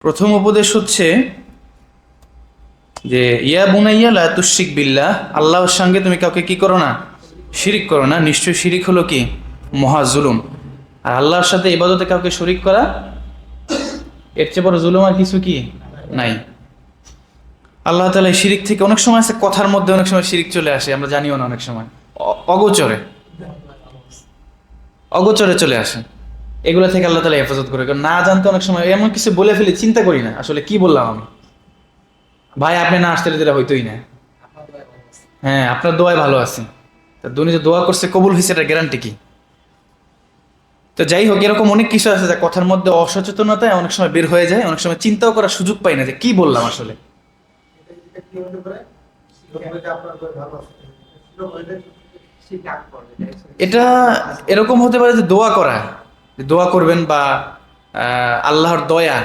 প্রথম উপদেশ হচ্ছে যে ইয়া বুনাইয়া লা তুশরিক বিল্লাহ, আল্লাহর সঙ্গে তুমি কাউকে কি করো না, শিরিক করো না। নিশ্চয়ই শিরিক হলো কি মহা জুলুম। আর আল্লাহর সাথে ইবাদতে কাউকে শরিক করা এর চেয়ে বড় জুলুম আর কিছু কি নাই। আল্লাহ তাআলা এই শিরিক থেকে অনেক সময় আছে কথার মধ্যে, অনেক সময় শিরিক চলে আসে, আমরা জানিও না, অনেক সময় অগোচরে অগোচরে চলে আসে। এগুলো থেকে আল্লাহ তাআলা হেফাজত করে, কারণ না জানতে অনেক সময় এমন কিছু বলে ফেলি, চিন্তা করি না আসলে কি বললাম আমি। ভাই আপনি না আসতে দিলে হইতোই না। হ্যাঁ, আপনার দোয়ায় ভালো আছে, তা দুনি যে দোয়া করছে কবুল হয়েছে, এটা গ্যারান্টি কি? তো যাই হোক, এরকম অনেক কিছু আছে যা কথার মধ্যে অসচেতনতায় অনেক সময় বের হয়ে যায়, অনেক সময় চিন্তাও করার সুযোগ পাই না যে কি বললাম আসলে। এটা এরকম হতে পারে যে দোয়া করা, যে দোয়া করবেন বা আল্লাহর দয়া,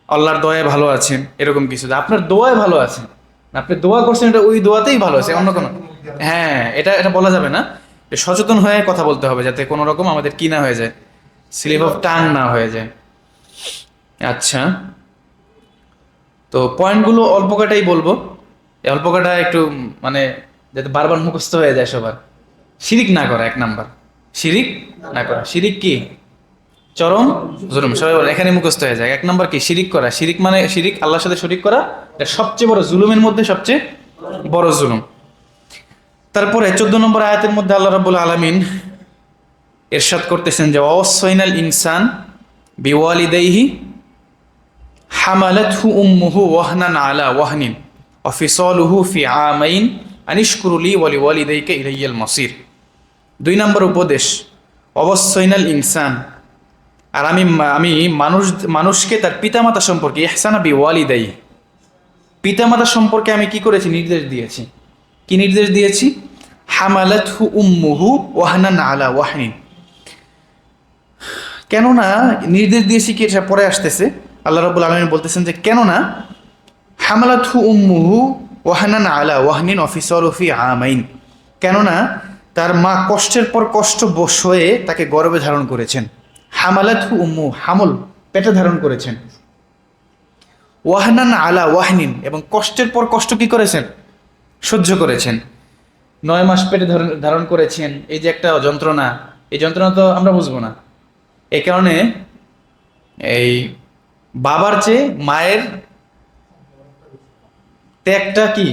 আল্লাহর দয়ায় ভালো আছেন, এরকম কিছু যে আপনার দোয়ায় ভালো আছেন, আপনি দোয়া করছেন, এটা ওই দোয়াতেই ভালো আছে, অন্য কোনো। হ্যাঁ, এটা এটা বলা যাবে না। সচেতন হয়ে কথা বলতে হবে যাতে কোনো রকম আমাদের কি না হয়ে যায়, স্লিপ অফ টাং না হয়ে যায়। আচ্ছা, তো পয়েন্টগুলো অল্প কটাই বলবো, এই অল্প কটা একটু মানে যাতে বারবার মুখস্থ হয়ে যায় সবার। শিরিক না করা, এক নাম্বার শিরিক না করা। শিরিক কি? চরম জুলুম। সবাই বলে এখানে মুখস্থ হয়ে যায়। এক নাম্বার কি? শিরিক করা। শিরিক মানে শিরিক, আল্লাহর সাথে শরিক করা, এটা সবচেয়ে বড় জুলুমের মধ্যে সবচেয়ে বড় জুলুম। তারপরে 14 নম্বর আয়াতের মধ্যে আল্লাহ রাব্বুল আলামিন ইরশাদ করতেছেন যে ওয়াসাইনাল ইনসান বিওয়ালিদাইহি হামালাতহু উম্মুহু ওয়াহনান আলা ওয়াহনিন ওয়া ফিসালুহু ফি আমাইন আনিশকুরু লি ওয়া লিওয়ালিদাইকা ইলাইয়াল মাসির। 2 নম্বর উপদেশ, অবশ্যইনাল ইনসান, আর আমি আমি মানুষকে তার পিতামাতা সম্পর্কে, ইহসানা বিওয়ালিদাই, পিতামাতা সম্পর্কে আমি কি করেছি? নির্দেশ দিয়েছি। কি নির্দেশ দিয়েছি? হামালাতহু উম্মুহু ওয়াহনান আলা ওয়াহনিন। কেননা নির্দেশ দিয়েছি কি, এটা পরে আসতেছে। আল্লাহ রাব্বুল আলামিন বলতেছেন যে কেননা হামালাতহু উম্মুহু ওয়াহনান আলা ওয়াহনিন ওয়া ফিসালুহু ফি আমাইন, কেননা তার মা কষ্টের পর কষ্ট হয়ে তাকে গর্ভে ধারণ করেছেন। হামালাতহু উম্মু, হামল, পেটে ধারণ করেছেন। ওয়াহনান আলা ওয়াহনিন, এবং কষ্টের পর কষ্ট কি করেছেন? সহ্য করেছেন। 9 মাস পেটে ধারণ করেছেন, এই যে একটা যন্ত্রণা, এই যন্ত্রণা তো আমরা বুঝবো না। এই কারণে এই বাবার চেয়ে মায়ের ত্যাগটা কি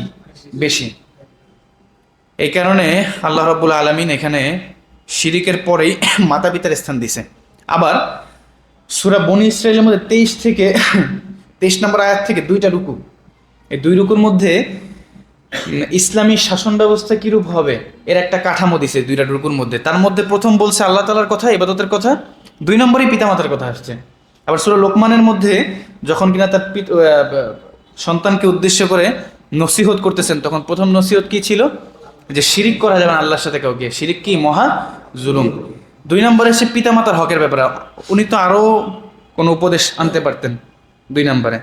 বেশি। এই কারণে আল্লাহ রাব্বুল আলামিন এখানে শিরিকের পরেই মাতা পিতার স্থান দিছে। আবার সূরা বনী ইসরাঈলের মধ্যে 23 থেকে 23 নম্বর আয়াত থেকে 2টা রুকু, এই 2 রুকুর মধ্যে ইসলামী শাসন ব্যবস্থা কিরূপ হবে এর একটা কাঠামো দিছে 2টা রুকুর মধ্যে। তার মধ্যে প্রথম বলছে আল্লাহ তাআলার কথা, ইবাদতের কথা, 2 নম্বরে পিতামাতার কথা আসছে। আবার সূরা লোকমানের মধ্যে যখন কিনা তার সন্তানকে উদ্দেশ্য করে নসিহত করতেছেন, তখন প্রথম নসিহত কি ছিল? যে শিরিক করা যাবে না আল্লাহর সাথে কাউকে, শিরিক কি মহা জুলুম। 2 নম্বরে সে পিতামাতার হকের ব্যাপারে, উনি তো আরও কোনো উপদেশ আনতে পারতেন। 2 নম্বরে,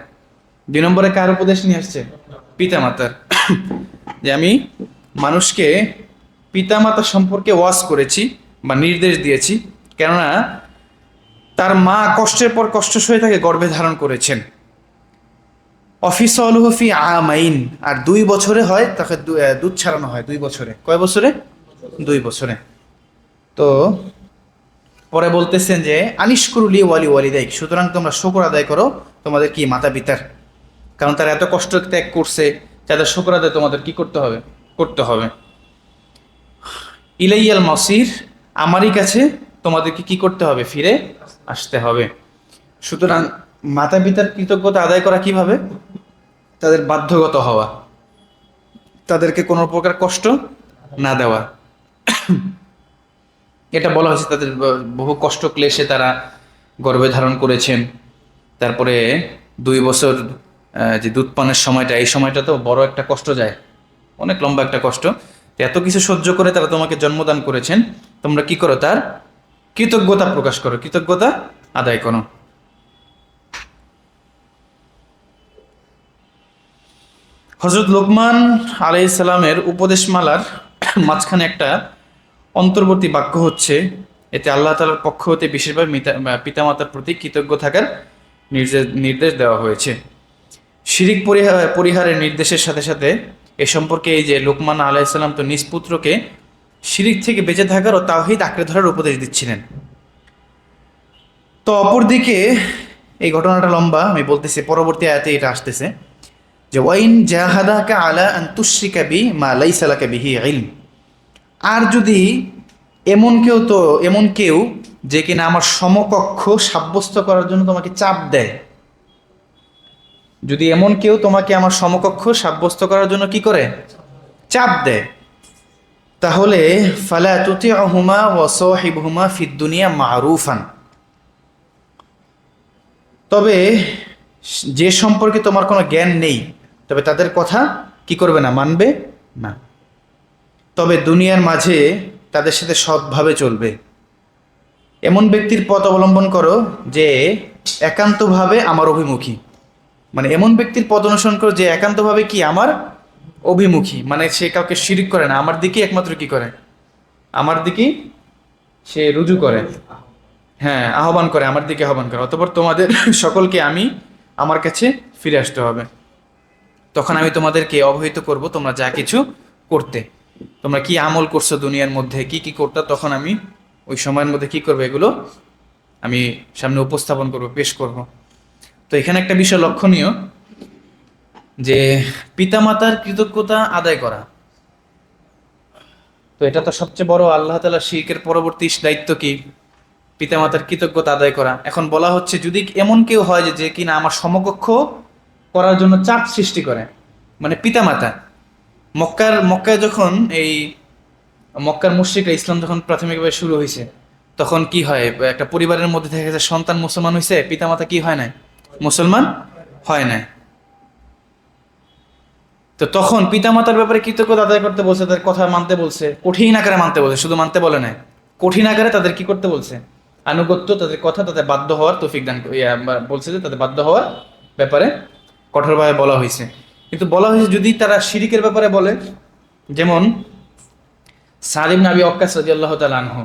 2 নম্বরে কার উপদেশ নিয়ে আসছে? পিতামাতার। যে আমি মানুষকে পিতামাতা সম্পর্কে ওয়াজ করেছি বা নির্দেশ দিয়েছি, কেননা তার মা কষ্টের পর কষ্ট সয়ে তাকে গর্ভে ধারণ করেছেন। অফিসালুহু ফি আমাইন, আর 2 বছরে হয় তাকে দুধ ছাড়ানো হয়। 2 বছরে, কয় বছরে? 2 বছরে। তো পরে বলতেছেন যে আনিশকুরু লি ওয়া লিওয়ালিদাইক, সুতরাং তোমরা শুকর আদায় করো তোমাদের কি মাতা পিতার, কারণ তারা এত কষ্ট ত্যাগ করছে, তাদের শুকর আদায় তোমাদের কি করতে হবে? করতে হবে। ইলাইয়াল মাসির, আমারই কাছে তোমাদেরকে কি করতে হবে? ফিরে আসতে হবে। সুতরাং মাতা পিতার কৃতজ্ঞতা আদায় করা কিভাবে? তাদের বাধ্যগত হওয়া, তাদেরকে কোনো প্রকার কষ্ট না দেওয়া। এটা বলা হয়েছে তাদের বহু কষ্ট ক্লেশে তারা গর্ভে ধারণ করেছেন। তারপরে 2 বছর যে দুধ পানের সময়টা, এই সময়টা তো বড় একটা কষ্ট যায়, অনেক লম্বা একটা কষ্ট। এত কিছু সহ্য করে তারা তোমাকে জন্মদান করেছেন, তোমরা কি করো? তার কৃতজ্ঞতা প্রকাশ করো, কৃতজ্ঞতা আদায় করো। হযরত লোকমান আলাইহিস সালামের উপদেশমালার মাঝখানে একটা অন্তর্বর্তী বাক্য হচ্ছে, এতে আল্লাহ তাআলার পক্ষ হতে বিশেষভাবে পিতামাতার প্রতি কৃতজ্ঞ থাকার নির্দেশ দেওয়া হয়েছে। শিরিক পরিহারের নির্দেশের সাথে সাথে এ সম্পর্কে এই যে লোকমান আলাইহিস সালাম তো নিজ পুত্রকে শিরিক থেকে বেঁচে থাকার ও তাওহীদ আঁকড়ে ধরার উপদেশ দিচ্ছিলেন। তো অপরদিকে এই ঘটনাটা লম্বা, আমি বলতেছি পরবর্তী আয়াতে এটা আসতেছে যে ওয়াইন জাহাদাকা আলা আন তুশরিকা বি মা লাইসা লাকা বিহি ইলম। আর যদি এমন কেউ যে কিনা আমার সমকক্ষ সাব্যস্ত করার জন্য তোমাকে চাপ দেয়, যদি এমন কেউ তোমাকে আমার সমকক্ষ সাব্যস্ত করার জন্য কি করে, চাপ দেয়, তাহলে ফালা তুতিউহুমা ওয়া সাহিবহুমা ফিদ দুনিয়া মারুফান। তবে যে সম্পর্কে তোমার কোনো জ্ঞান নেই, তবে তাদের কথা কি করবে না, মানবে না। তবে দুনিয়ার মাঝে তাদের সাথে সৎভাবে চলবে। এমন ব্যক্তির পথ অবলম্বন করো যে একান্তভাবে আমার অভিমুখী, মানে এমন ব্যক্তির পথ অনুসরণ করো যে একান্তভাবে কি আমার অভিমুখী, মানে সে কাউকে শিরিক করে না, আমার দিকে একমাত্র কি করে, আমার দিকে সে রুজু করে, হ্যাঁ আহ্বান করে, আমার দিকে আহ্বান করে। অতঃপর তোমাদের সকলকে আমি আমার কাছে ফিরে আসতে হবে, তখন আমি তোমাদেরকে অবহিত করব তোমরা যা কিছু করতে, তোমরা কি আমল করছো দুনিয়ার মধ্যে, কি কি করতে, তখন আমি ওই সময়ের মধ্যে কি করবো এগুলো আমি সামনে উপস্থাপন করব, পেশ করব। তো এখানে একটা বিষয় লক্ষণীয় যে পিতামাতার কৃতজ্ঞতা আদায় করা, তো এটা তো সবচেয়ে বড় আল্লাহ তাআলা শিরকের পরবর্তী দায়িত্ব কি, পিতামাতার কৃতজ্ঞতা আদায় করা। এখন বলা হচ্ছে যদি এমন কেউ হয় যে কিনা আমার সমকক্ষ করার জন্য চাপ সৃষ্টি করে, মানে পিতামাতা, মক্কায় যখন এই মক্কার মুশরিকরা ইসলাম যখন প্রাথমিকভাবে শুরু হয়েছে, তখন কি হয়, একটা পরিবারের মধ্যে দেখা গেছে সন্তান মুসলমান হয়েছে, পিতামাতা কি হয় না, মুসলমান হয় না। তো তখন পিতামাতার ব্যাপারে কৃতজ্ঞতা আদায় করতে বলছে, তাদের কথা মানতে বলছে, কঠিন আকারে মানতে বলছে, শুধু মানতে বলে নাই, কঠিন আকারে তাদের কি করতে বলছে, আনুগত্য, তাদের কথা, তাদের বাধ্য হওয়ার তৌফিক দান বলছে, যে তাদের বাধ্য হওয়ার ব্যাপারে কঠোরভাবে বলা হয়েছে। কিন্তু বলা হয়েছে যদি তারা শিরিকের ব্যাপারে বলে, যেমন সাদ ইবনে আবি ওয়াক্কাস রাদিয়াল্লাহু তাআলা আনহু,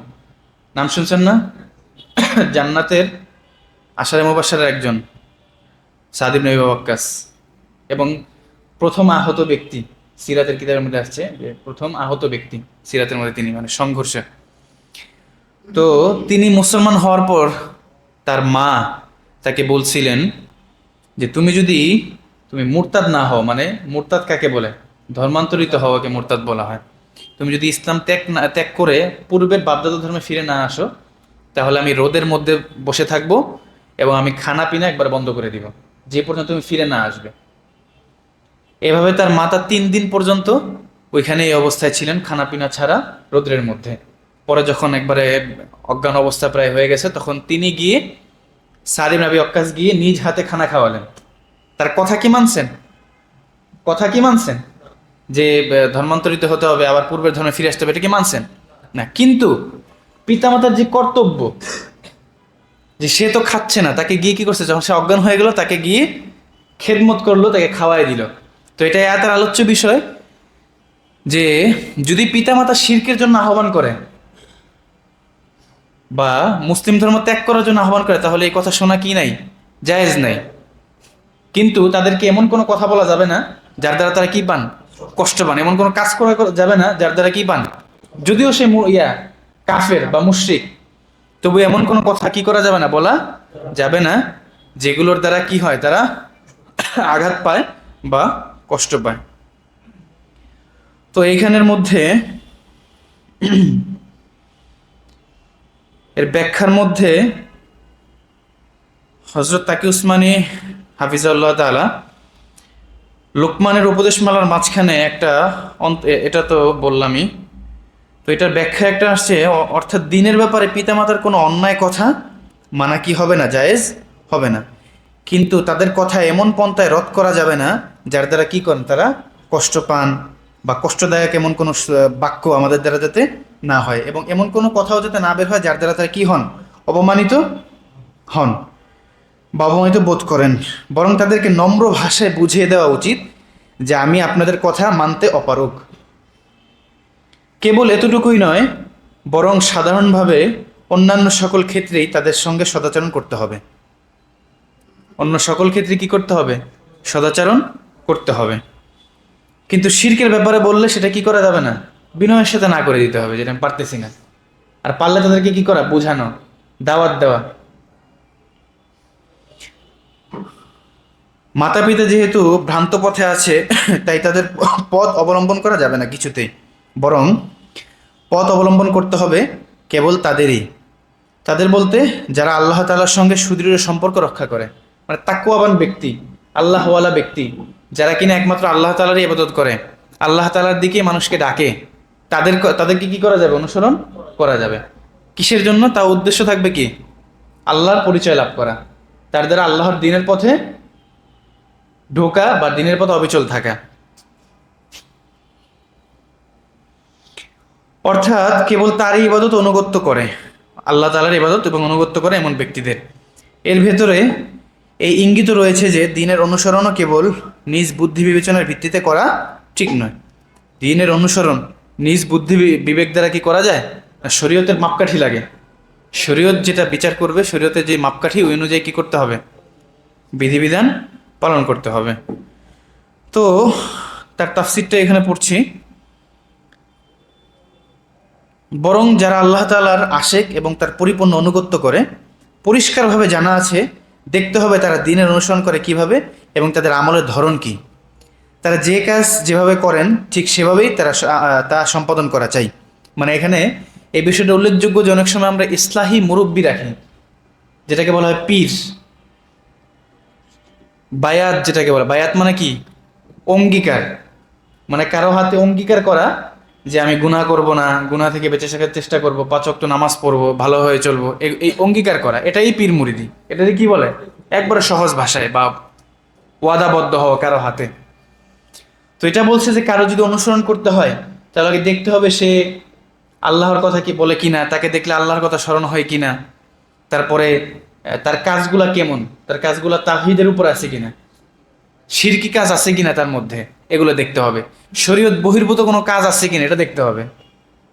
নাম শুনছেন না? জান্নাতের আশারে মুবাশশারের একজন, সাদ ইবনে আবি ওয়াক্কাস, এবং প্রথম আহত ব্যক্তি, সিরাতের কিতাবের মধ্যে আসছে যে প্রথম আহত ব্যক্তি সিরাতের মধ্যে তিনি, মানে সংঘর্ষে। তো তিনি মুসলমান হওয়ার পর তার মা তাকে বলছিলেন যে তুমি মুরতাদ না হও, মানে মুরতাদ কাকে বলে, ধর্মান্তরিত হওয়াকে মুরতাদ বলা হয়। তুমি যদি ইসলাম ত্যাগ করে পূর্বের বাপদাদা ধর্মে ফিরে না আসো, তাহলে আমি রোদের মধ্যে বসে থাকবো এবং আমি খানা পিনা একবার বন্ধ করে দিব, যে পর্যন্ত তুমি ফিরে না আসবে। এভাবে তার মাতা 3 দিন পর্যন্ত ওইখানে এই অবস্থায় ছিলেন, খানা পিনা ছাড়া রোদ্রের মধ্যে। পরে যখন একবারে অজ্ঞান অবস্থা প্রায় হয়ে গেছে, তখন তিনি গিয়ে সাদ ইবনে আবি ওয়াক্কাস গিয়ে নিজ হাতে খানা খাওয়ালেন। তার কথা কি মানছেন, যে ধর্মান্তরিত হতে হবে, আবার পূর্বের ধর্মে ফিরে আসতে হবে, এটা কি মানছেন না? কিন্তু পিতামাতার যে কর্তব্য, যে সে তো খাচ্ছে না, তাকে গিয়ে কি করছে, যখন সে অজ্ঞান হয়ে গেল তাকে গিয়ে খেদমত করলো, তাকে খাওয়াই দিল। তো এটা এত আলোচ্য বিষয় যে যদি পিতামাতা শিরকের জন্য আহ্বান করে বা মুসলিম ধর্ম ত্যাগ করার জন্য আহ্বান করে, তাহলে এই কথা শোনা কি নাই, জায়েজ নাই। কিন্তু তাদেরকে এমন কোনো কথা বলা যাবে না যার দ্বারা তারা কি পান, কষ্ট পান, এমন কোনো কাজ করা যাবে না যার দ্বারা কি পান, যদিও সে কাফের বা মুশরিক, তবু এমন কোনো কথা কি করা যাবে না, বলা যাবে না যেগুলোর দ্বারা কি হয়, তারা আঘাত পায় বা কষ্ট পায়। তো এইখানের মধ্যে এর ব্যাখ্যার মধ্যে হযরত তাকি উসমানী হাফিজাহুল্লাহ তাআলা লোকমানের উপদেশমালার মাঝখানে এটা তো বললামই, তো এটার ব্যাখ্যা একটা আসছে, অর্থাৎ দিনের ব্যাপারে পিতামাতার কোনো অন্যায় কথা মানা কি হবে না, জায়েজ হবে না, কিন্তু তাদের কথা এমন পন্থায় রদ করা যাবে না যার দ্বারা কি করেন, তারা কষ্ট পান বা কষ্টদায়ক এমন কোনো বাক্য আমাদের দ্বারা যাতে না হয়, এবং এমন কোনো কথাও যাতে না বের হয় যার দ্বারা তারা কি হন, অপমানিত হন বা অপমানিত বোধ করেন। বরং তাদেরকে নম্র ভাষায় বুঝিয়ে দেওয়া উচিত যে আমি আপনাদের কথা মানতে অপারগ। কেবল এতটুকুই নয়, বরং সাধারণভাবে অন্যান্য সকল ক্ষেত্রেই তাদের সঙ্গে সদাচরণ করতে হবে। অন্য সকল ক্ষেত্রে কি করতে হবে? সদাচরণ করতে হবে। কিন্তু শিরকের ব্যাপারে বললে সেটা কি করা যাবে না, বিনয়ের সাথে না করে দিতে হবে, যেটা আমি পারতেছি না। আর পারলে তাদেরকে কি করা, বোঝানো, দাওয়াত দেওয়া। মাতা পিতা যেহেতু ভ্রান্ত পথে আছে, তাই তাদের পথ অবলম্বন করা যাবে না কিছুতেই, বরং পথ অবলম্বন করতে হবে কেবল তাদেরই। তাদের বলতে যারা আল্লাহ তাআলার সঙ্গে সুদৃঢ় সম্পর্ক রক্ষা করে, মানে তাকওয়াবান ব্যক্তি, আল্লাহওয়ালা ব্যক্তি, যারা কিনা একমাত্র আল্লাহ তাআলারই ইবাদত করে, আল্লাহ তাআলার দিকে মানুষকে ডাকে, তাদেরকে কি করা যাবে? অনুসরণ করা যাবে। কিসের জন্য? তা উদ্দেশ্য থাকবে কি? আল্লাহর পরিচয় লাভ করা, তার দ্বারা আল্লাহর দ্বীনের পথে ঢোকা বা দ্বীনের পথে অবিচল থাকা। অর্থাৎ কেবল তারই ইবাদত অনুগত্য করে, আল্লাহ তাআলার ইবাদত এবং অনুগত্য করে এমন ব্যক্তিদের। এর ভেতরে এই ইঙ্গিত রয়েছে যে দ্বীনের অনুসরণও কেবল নিজ বুদ্ধি বিবেচনার ভিত্তিতে করা ঠিক নয়। দ্বীনের অনুসরণ নিজ বুদ্ধি বিবেক দ্বারা কি করা যায় না, শরীয়তের মাপকাঠি লাগে। শরীয়ত যেটা বিচার করবে, শরীয়তের যে মাপকাঠি, ওই অনুযায়ী কি করতে হবে? বিধিবিধান পালন করতে হবে। তো তার তাফসিরটা এখানে পড়ছি। বরং যারা আল্লাহ তাআলার আশেক এবং তার পরিপূর্ণ অনুগত্য করে, পরিষ্কারভাবে জানা আছে, দেখতে হবে তারা দ্বীনের অনুসরণ করে কিভাবে এবং তাদের আমলের ধরন কি। তারা যে কাজ যেভাবে করেন ঠিক সেভাবেই তারা তা সম্পাদন করা চাই। মানে এখানে এই বিষয়টা উল্লেখযোগ্য যে অনেক সময় আমরা ইসলাহি মুরব্বি রাখি, যেটাকে বলা হয় পীর। বায়াত যেটাকে বলে, বায়াত মানে কি? অঙ্গীকার। মানে কারো হাতে অঙ্গীকার করা যে আমি গুনাহ করব না, গুনাহ থেকে বেঁচে থাকার চেষ্টা করব, 5 ওয়াক্ত নামাজ পড়বো, ভালো হয়ে চলবো, এই অঙ্গীকার করা, এটাই পীর মুরিদি। এটাকে কি বলে? একবারে সহজ ভাষায়, বা ওয়াদাবদ্ধ হওয়া কারো হাতে। তো এটা বলছে যে কারো যদি অনুসরণ করতে হয়, তাহলে আগে দেখতে হবে সে আল্লাহর কথা কি বলে কিনা, তাকে দেখলে আল্লাহর কথা স্মরণ হয় কিনা, তারপরে তার কাজগুলা কেমন, তার কাজগুলা তাওহীদের উপর আছে কিনা, শিরকি কাজ আছে কিনা তার মধ্যে, এগুলো দেখতে হবে। শরীয়ত বহির্ভূত কোনো কাজ আছে কিনা এটা দেখতে হবে।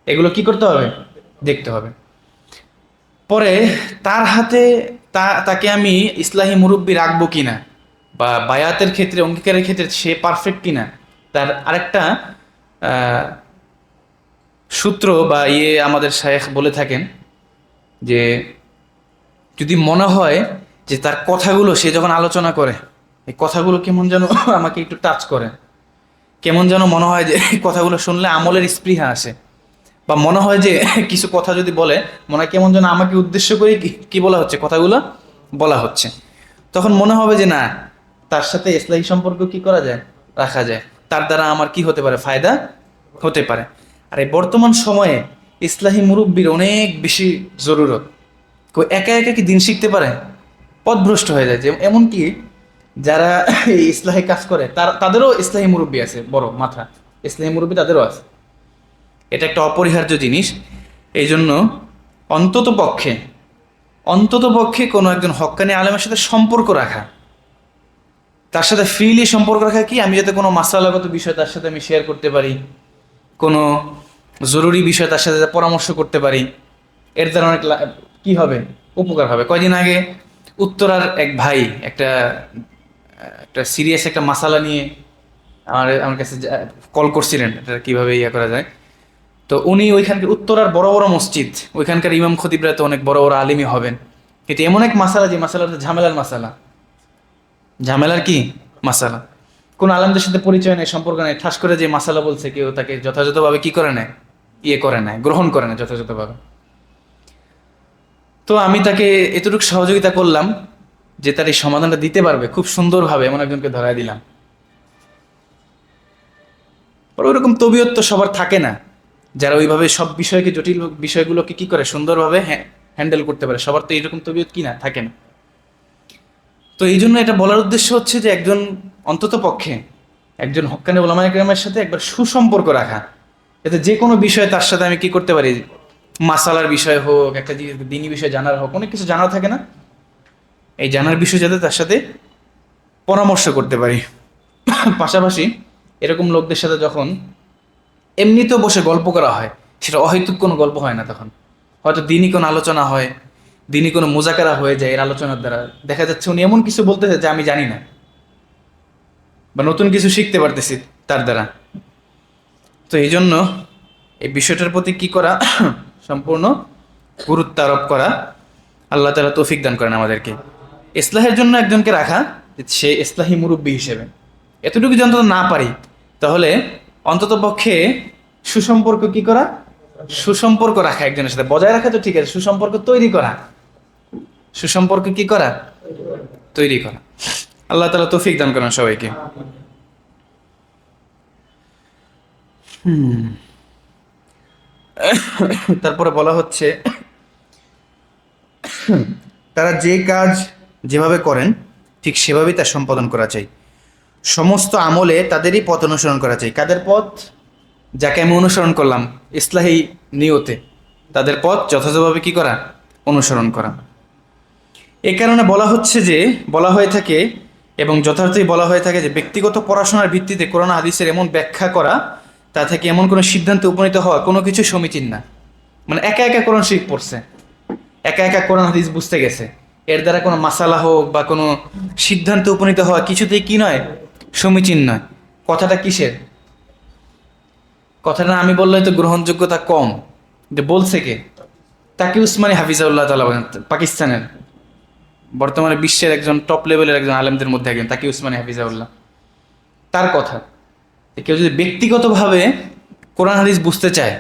এগুলো কি করতে হবে? দেখতে হবে। পরে তার হাতে তাকে আমি ইসলাহি মুরব্বি রাখবো কিনা, বা বায়াতের ক্ষেত্রে, অঙ্গীকারের ক্ষেত্রে সে পারফেক্ট কিনা, তার আরেকটা সূত্র বা আমাদের শায়েখ বলে থাকেন যে যদি মনে হয় যে তার কথাগুলো, সে যখন আলোচনা করে এই কথাগুলো কেমন যেন আমাকে একটু টাচ করে, কেমন যেন মনে হয় যে এই কথাগুলো শুনলে আমলের স্পৃহা আসে, বা মনে হয় যে কিছু কথা যদি বলে মনে হয় কেমন যেন আমাকে উদ্দেশ্য করে কি বলা হচ্ছে, কথাগুলো বলা হচ্ছে, তখন মনে হবে যে না, তার সাথে ইসলাহি সম্পর্ক কি করা যায়, রাখা যায়, তার দ্বারা আমার কি হতে পারে, ফায়দা হতে পারে। আর এই বর্তমান সময়ে ইসলাহি মুরব্বির অনেক বেশি জরুরত। কেউ একা একা কি দিন শিখতে পারে? পথভ্রষ্ট হয়ে যায়। যে এমনকি যারা এই ইসলাহি কাজ করে তাদেরও ইসলাহি মুরব্বি আছে, বড় মাথা ইসলাহি মুরব্বি তাদেরও আছে। এটা একটা অপরিহার্য জিনিস। এই জন্য অন্তত পক্ষে কোনো একজন হক্কানি আলেমের সাথে সম্পর্ক রাখা, তার সাথে ফ্রিলি সম্পর্ক রাখা, কি আমি যাতে কোনো মাসালাগত বিষয় তার সাথে আমি শেয়ার করতে পারি, কোনো জরুরি বিষয় তার সাথে পরামর্শ করতে পারি, এর দ্বারা অনেক কি হবে, উপকার হবে। কয়দিন আগে উত্তরার এক ভাই একটা সিরিয়াস একটা মাসালা নিয়ে আমার কাছে কল করছিলেন, এটা কীভাবে করা যায়। তো উনি ওইখানকার উত্তরার বড় বড় মসজিদ, ওইখানকার ইমাম খতিবরা তো অনেক বড় বড় আলিমই হবেন, কিন্তু এমন এক মাসালা যে মাসালাটা ঝামেলার কি মাসালা, কোন আলেমদের সাথে পরিচয় নেই, সম্পর্ক নেই, ঠাস করে যে মাসালা বলছে কেউ তাকে যথাযথভাবে কি করে নেয়, গ্রহণ করে নেয় যথাযথভাবে। তো আমি তাকে এতটুকু সহযোগিতা করলাম যে তার এই সমাধানটা দিতে পারবে খুব সুন্দরভাবে, এমন একজনকে ধরায় দিলাম। ওইরকম তবিয়ত তো সবার থাকে না, যারা ওইভাবে সব বিষয়কে, জটিল বিষয়গুলোকে কি করে সুন্দরভাবে হ্যান্ডেল করতে পারে, সবার তো এইরকম তবিয়ত কি না, থাকে না। তো এই জন্য এটা বলার উদ্দেশ্য হচ্ছে যে অন্তত পক্ষে একজন হক্কানি উলামায়ে কেরামের সাথে একবার সুসম্পর্ক রাখা, যাতে যে কোনো বিষয়ে তার সাথে আমি কি করতে পারি, মাসালার বিষয় হোক, একটা দিনী বিষয় জানার হোক, অনেক কিছু জানার থাকে না, এই জানার বিষয় যাতে তার সাথে পরামর্শ করতে পারি। পাশাপাশি এরকম লোকদের সাথে যখন এমনিতেও বসে গল্প করা হয়, সেটা অহেতুক কোনো গল্প হয় না, তখন হয়তো দিনই কোনো আলোচনা হয়, দিনই কোনো মুজাকারা হয়ে যায় এর আলোচনার দ্বারা, দেখা যাচ্ছে উনি এমন কিছু বলতেছে যা আমি জানি না, বা নতুন কিছু শিখতে পারতেছি তার দ্বারা। তো এই জন্য এই বিষয়টার প্রতি কি করা, সম্পূর্ণ গুরুত্ব আরোপ করা। আল্লাহ তাআলা তৌফিক দান করেন আমাদেরকে। ইসলাহের জন্য একজনকে রাখা, সে ইসলাহি মুরব্বী হিসেবে। এতটুকু যদি অন্তত না পারি, তাহলে অন্তত পক্ষে সুসম্পর্ক কি করা, সুসম্পর্ক রাখা একজনের সাথে, বজায় রাখা তো ঠিক আছে, সুসম্পর্ক তৈরি করা, সুসম্পর্ক কি করা, তৈরি করা। আল্লাহ তাআলা তৌফিক দান করেন সবাইকে। তারপরে বলা হচ্ছে, তারা যে কাজ যেভাবে করেন ঠিক সেভাবেই তা সম্পাদন করা চাই। সমস্ত আমলে তাদেরই পথ অনুসরণ করা চাই। কাদের পথ? যাকে আমি অনুসরণ করলাম ইসলাহি নিয়তে, তাদের পথ যথাযথভাবে কি করা, অনুসরণ করা। এ কারণে বলা হচ্ছে যে, বলা হয়ে থাকে এবং যথার্থই বলা হয়ে থাকে যে ব্যক্তিগত পড়াশোনার ভিত্তিতে কোরআন হাদিসের এমন ব্যাখ্যা করা, তা থেকে এমন কোনো সিদ্ধান্তে উপনীত হওয়া কোনো কিছু সমীচীন না। মানে একা একা কোরআন শরীফ পড়ছে, একা একা কোরআন হাদিস বুঝতে গেছে, এর দ্বারা কোনো মাসালা হোক বা কোনো সিদ্ধান্তে উপনীত হওয়া কিছুতেই কি নয়, সমীচীন নয়। কথাটা কিসের? কথাটা আমি বললে তো গ্রহণযোগ্যতা কম। যে বলছে কে? তাকি উসমানী হাফিজাউল্লাহ তাআলা, পাকিস্তানের বর্তমানে বিশ্বের একজন টপ লেভেলের একজন আলেমদের মধ্যে একজন, তাকি উসমানী হাফিজাউল্লাহ। তার কথা, কেউ যদি ব্যক্তিগতভাবে কোরআন হাদিস বুঝতে চায়,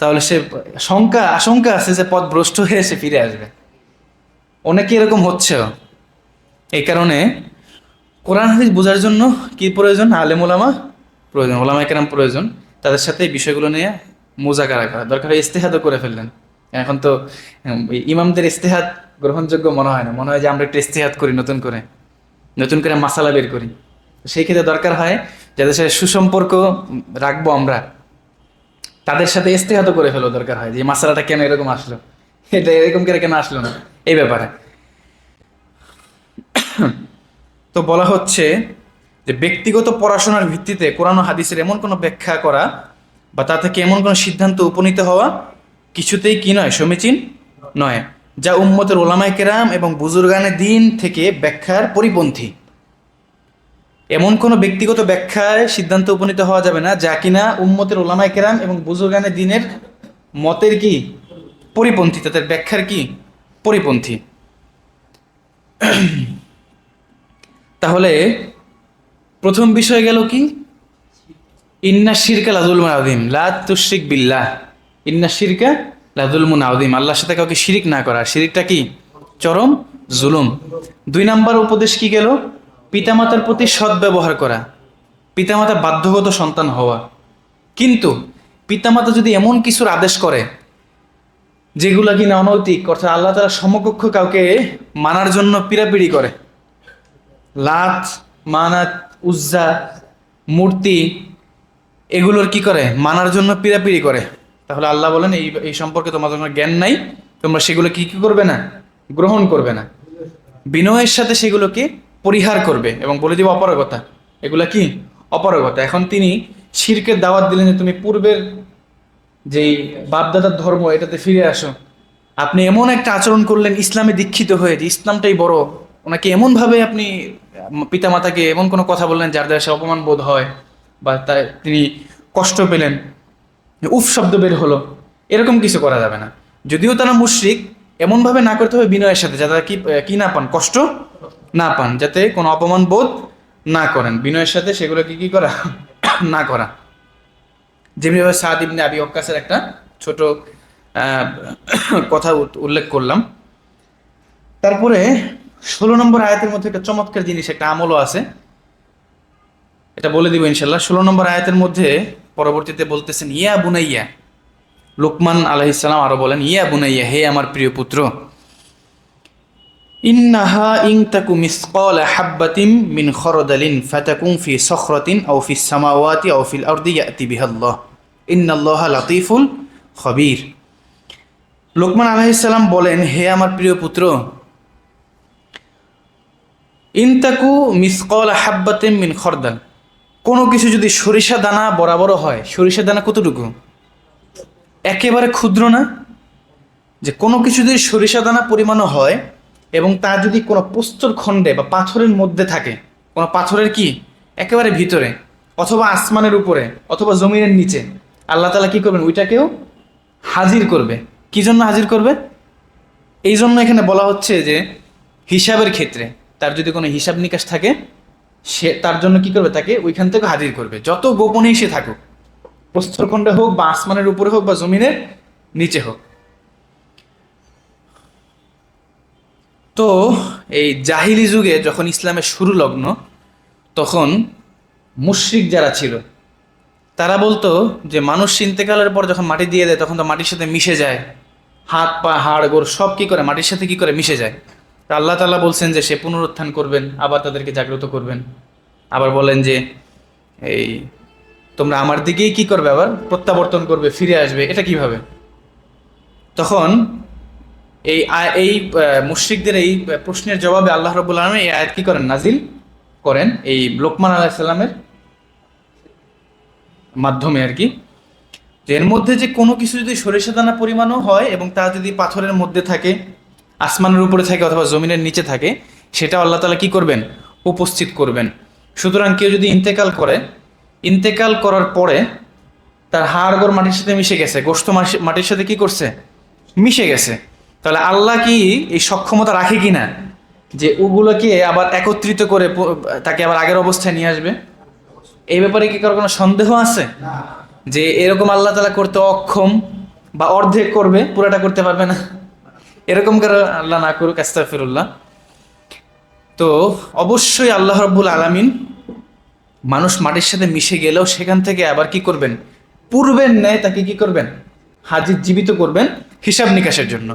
তাহলে সে আশঙ্কা আছে যে পথভ্রষ্ট হয়ে সে ফিরে আসবে। অনেকে এরকম হচ্ছেও। এই কারণে কোরআন হাদিস বোঝার জন্য কি প্রয়োজন? আলেম ওলামা প্রয়োজন, ওলামা কেরাম প্রয়োজন। তাদের সাথে এই বিষয়গুলো নিয়ে মুজাকারা করা দরকার। ইস্তেহাদও করে ফেললেন। এখন তো ইমামদের ইস্তেহাদ গ্রহণযোগ্য মনে হয় না, মনে হয় যে আমরা একটু ইস্তেহাদ করি, নতুন করে মাসালা বের করি। সেই ক্ষেত্রে দরকার হয় যাদের সাথে সুসম্পর্ক রাখবো আমরা, তাদের সাথে ইস্তেহাদও করে ফেলো দরকার হয়, যে মাসালাটা কেন এরকম আসলো, এটা এরকম করে কেন আসলো না, এই ব্যাপারে। তো বলা হচ্ছে যে ব্যক্তিগত পড়াশোনার ভিত্তিতে কোরআন ও হাদিসের এমন কোনো ব্যাখ্যা করা বা তা থেকে এমন কোনো সিদ্ধান্ত উপনীত হওয়া কিছুতেই কি নয়, সমীচীন নয়, যা উম্মতের ওলামায়ে কেরাম এবং বুজুর্গানে দ্বীন থেকে ব্যাখ্যার পরিপন্থী। এমন কোনো ব্যক্তিগত ব্যাখ্যায় সিদ্ধান্ত উপনীত হওয়া যাবে না যা কিনা উম্মতের ওলামায়ে কেরাম এবং বুজুর্গানে দ্বীনের মতের কি, পরিপন্থী, তাদের ব্যাখ্যার কি, পরিপন্থী। তাহলে প্রথম বিষয় গেল কি, ইন্না শিরকা লাযুলমুন আযীম, লা তুশরিক বিল্লাহ, ইন্না শিরকা লাযুলমুন আযীম, আল্লাহর সাথে কাউকে শিরিক না করা। শিরিকটা কি? চরম জুলুম। 2 নাম্বার উপদেশ কি গেল? পিতামাতার প্রতি সৎ ব্যবহার করা, পিতামাতা বাধ্যগত সন্তান হওয়া। কিন্তু পিতামাতা যদি এমন কিছুর আদেশ করে যেগুলা কিনা অনৈতিক, অর্থাৎ আল্লাহ তাআলার সমকক্ষ কাউকে মানার জন্য পীড়াপিড়ি করে, লাত, মানাত, উজ্জা, মূর্তি, এগুলোর কি করে, মানার জন্য পীড়াপিড়ি করে, তাহলে আল্লাহ বলেন এই সম্পর্কে তোমাদের কোনো জ্ঞান নাই, তোমরা সেগুলো কি করবে না, গ্রহণ করবে না, বিনয়ের সাথে সেগুলোকে পরিহার করবে এবং বলে দিব অপারগতা, এগুলা কি অপারগতা। এখন তিনি শিরকের দাওয়াত দিলেন যে তুমি পূর্বের যেই বাপদাদার ধর্ম এটাতে ফিরে আসো। আপনি এমন একটা আচরণ করলেন ইসলামে দীক্ষিত হয়ে, যে ইসলামটাই বড়, ওনাকে এমনভাবে আপনি পিতামাতাকে এমন কোনো কথা বললেন যার দ্বারা সে অপমান বোধ হয় বা তিনি কষ্ট পেলেন, উফ শব্দ বের হলো, এরকম কিছু করা যাবে না। যদিও তারা মুশরিক, এমনভাবে না করতে হবে বিনয়ের সাথে, যাতে কি না পান, কষ্ট না পান, যাতে কোনো অপমান বোধ না করেন, বিনয়ের সাথে সেগুলোকে কি করা, না করা। যেমনিভাবে সাদ ইবনে আবি ওয়াক্কাসের একটা ছোট কথা উল্লেখ করলাম। তারপরে 16 নম্বর আয়াতের মধ্যে একটা চমৎকার জিনিস, একটা আমলও আছে, এটা বলে দিব ইনশাল্লাহ। 16 নম্বর আয়াতের মধ্যে পরবর্তীতে বলতেছেন ইয়া বুনাইয়া, লোকমান আলাইহিস সালাম আরো বলেন ইয়া বুনাইয়া, হে আমার প্রিয় পুত্র, ইন্নাহা ইন তাকু মিসকালা হাববাতিন মিন খরদালিন ফাতাকুন ফি সখরাতিন আও ফিস সামাওয়াতি আও ফিল আরদি ইয়াতি বিহাল্লাহ ইন্নাল্লাহা লাতীফুল খবীর। লোকমান আলাইহিস সালাম বলেন, হে আমার প্রিয় পুত্র, ইনতাকু মিসকালা হাববাতিন মিন খরদাল, কোনো কিছু যদি সরিষা দানা বরাবর হয়, সরিষা দানা কতটুকু, একেবারে ক্ষুদ্র না, যে কোনো কিছু যদি সরিষা দানা পরিমাণও হয় এবং তা যদি কোনো প্রস্তর খণ্ডে বা পাথরের মধ্যে থাকে, কোনো পাথরের কি একেবারে ভিতরে অথবা আসমানের উপরে অথবা জমিনের নিচে, আল্লাহ তাআলা কি করবেন? ওইটাকেও হাজির করবে। কি জন্য হাজির করবে? এই জন্য এখানে বলা হচ্ছে যে হিসাবের ক্ষেত্রে তার যদি কোনো হিসাব নিকাশ থাকে, সে তার জন্য কি করবে? তাকে ওইখান থেকে হাজির করবে, যত গোপনেই সে থাকুক, প্রস্তরখণ্ডে হোক বা আসমানের উপরে হোক বা জমিনের নিচে হোক। তো এই জাহিলি যুগে যখন ইসলামের শুরু লগ্ন, তখন মুশরিক যারা ছিল তারা বলতো যে মানুষ ইন্তেকালের পর যখন মাটি দিয়ে দেয় তখন তো মাটির সাথে মিশে যায়, হাত পা হাড় গোড় সব কি করে মাটির সাথে কি করে মিশে যায়। তা আল্লাহ তাআলা বলছেন যে সে পুনরুত্থান করবেন, আবার তাদেরকে জাগ্রত করবেন। আবার বলেন যে এই তোমরা আমার দিকেই কি করবে? আবার প্রত্যাবর্তন করবে, ফিরে আসবে। এটা কিভাবে? তখন এই মুশরিকদের এই প্রশ্নের জবাবে আল্লাহ রাব্বুল আলামিন এই আয়াত কি করেন? নাজিল করেন এই লোকমান আলাইহিস সালামের মাধ্যমে আর কি। যে এর মধ্যে যে কোনো কিছু যদি সরিষা দানা পরিমাণও হয় এবং তা যদি পাথরের মধ্যে থাকে, আসমানের উপরে থাকে অথবা জমিনের নিচে থাকে, সেটা আল্লাহ তাআলা কি করবেন? উপস্থিত করবেন। সুতরাং কেউ যদি ইন্তেকাল করে, ইন্তেকাল করার পরে তার হাড় গোড় মাটির সাথে মিশে গেছে, গোশত মাটির সাথে কি করছে? মিশে গেছে। তাহলে আল্লাহ কি এই সক্ষমতা রাখে কিনা যে ওগুলোকে আবার একত্রিত করে তাকে আবার আগের অবস্থায় নিয়ে আসবে? এই ব্যাপারে কি কারো কোনো সন্দেহ আছে যে এরকম আল্লাহ তাআলা করতে অক্ষম, বা অর্ধেক করবে, পুরাটা করতে পারবে না? এরকম কারো আল্লাহ না করুক, আস্তাগফিরুল্লাহ। তো অবশ্যই আল্লাহ রাব্বুল আলামিন মানুষ মাটির সাথে মিশে গেলেও সেখান থেকে আবার কি করবেন? পূর্বের ন্যায় তাকে কি করবেন? হাজির, জীবিত করবেন হিসাব নিকাশের জন্য।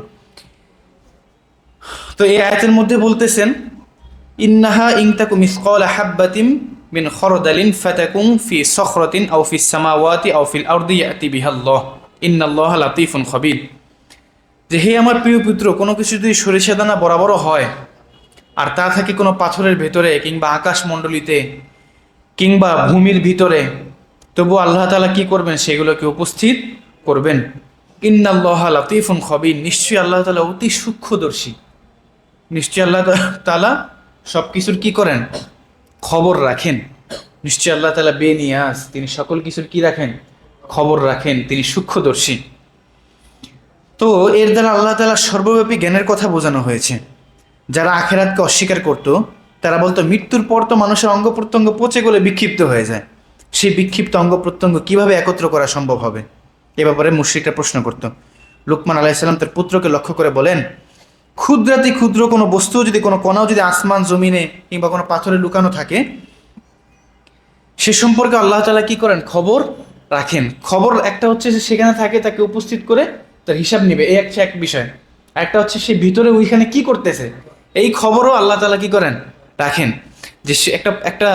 তো এই আয়াতের মধ্যে বলতেছেন ইন্নাহা ইনতাকু মিসকালা হাববাতিন মিন খরদালিন ফাতাকুন ফি সখরাতিন আও ফিস সামাওয়াতি আও ফিল আরদি ইয়াতি বিহাল্লাহ ইন্নাল্লাহা লাতীফুন খবীর। যে হে আমার প্রিয় পুত্র, কোনো কিছু যদি সরিষা দানা বরাবরও হয় আর তা থাকে কোনো পাথরের ভেতরে কিংবা আকাশমণ্ডলীতে কিংবা ভূমির ভিতরে, তবু আল্লাহ তাআলা কি করবেন? সেগুলোকে উপস্থিত করবেন। ইন্নাল্লাহা লাতীফুন খবীর, নিশ্চয়ই আল্লাহ তাআলা অতি সূক্ষ্মদর্শী। নিশ্চয়ই আল্লাহ তাআলা সব কিছুর কি করেন? খবর রাখেন। নিশ্চয়ই আল্লাহ তাআলা বেনিয়াজ, তিনি সকল কিছুর কি রাখেন? খবর রাখেন, তিনি সূক্ষ্মদর্শী। তো এর দ্বারা আল্লাহ তাআলা সর্বব্যাপী জ্ঞানের কথা বোঝানো হয়েছে। যারা আখেরাতকে অস্বীকার করত তারা বলতো মৃত্যুর পর তো মানুষের অঙ্গ প্রত্যঙ্গ পচে গলে বিক্ষিপ্ত হয়ে যায়, সেই বিক্ষিপ্ত অঙ্গ প্রত্যঙ্গ কিভাবে একত্র করা সম্ভব হবে? এ ব্যাপারে মুশরিকরা প্রশ্ন করত। লুকমান আলাইহিস সালাম তার পুত্রকে লক্ষ্য করে বলেন, ক্ষুদ্রাতি ক্ষুদ্র কোনো বস্তু যদি, কোনো কণাও যদি আসমান জমিনে কিংবা কোনো পাথরে লুকানো থাকে, সে সম্পর্কে আল্লাহ তাআলা কি করেন? খবর রাখেন। খবর একটা হচ্ছে যে সেখানে থাকে, তাকে উপস্থিত করে তার হিসাব নেবে, এই একটা এক বিষয়। একটা হচ্ছে সে ভিতরে ওইখানে কি করতেছে, এই খবরও আল্লাহ তাআলা কি করেন? রাখেন। যে সে একটা একটা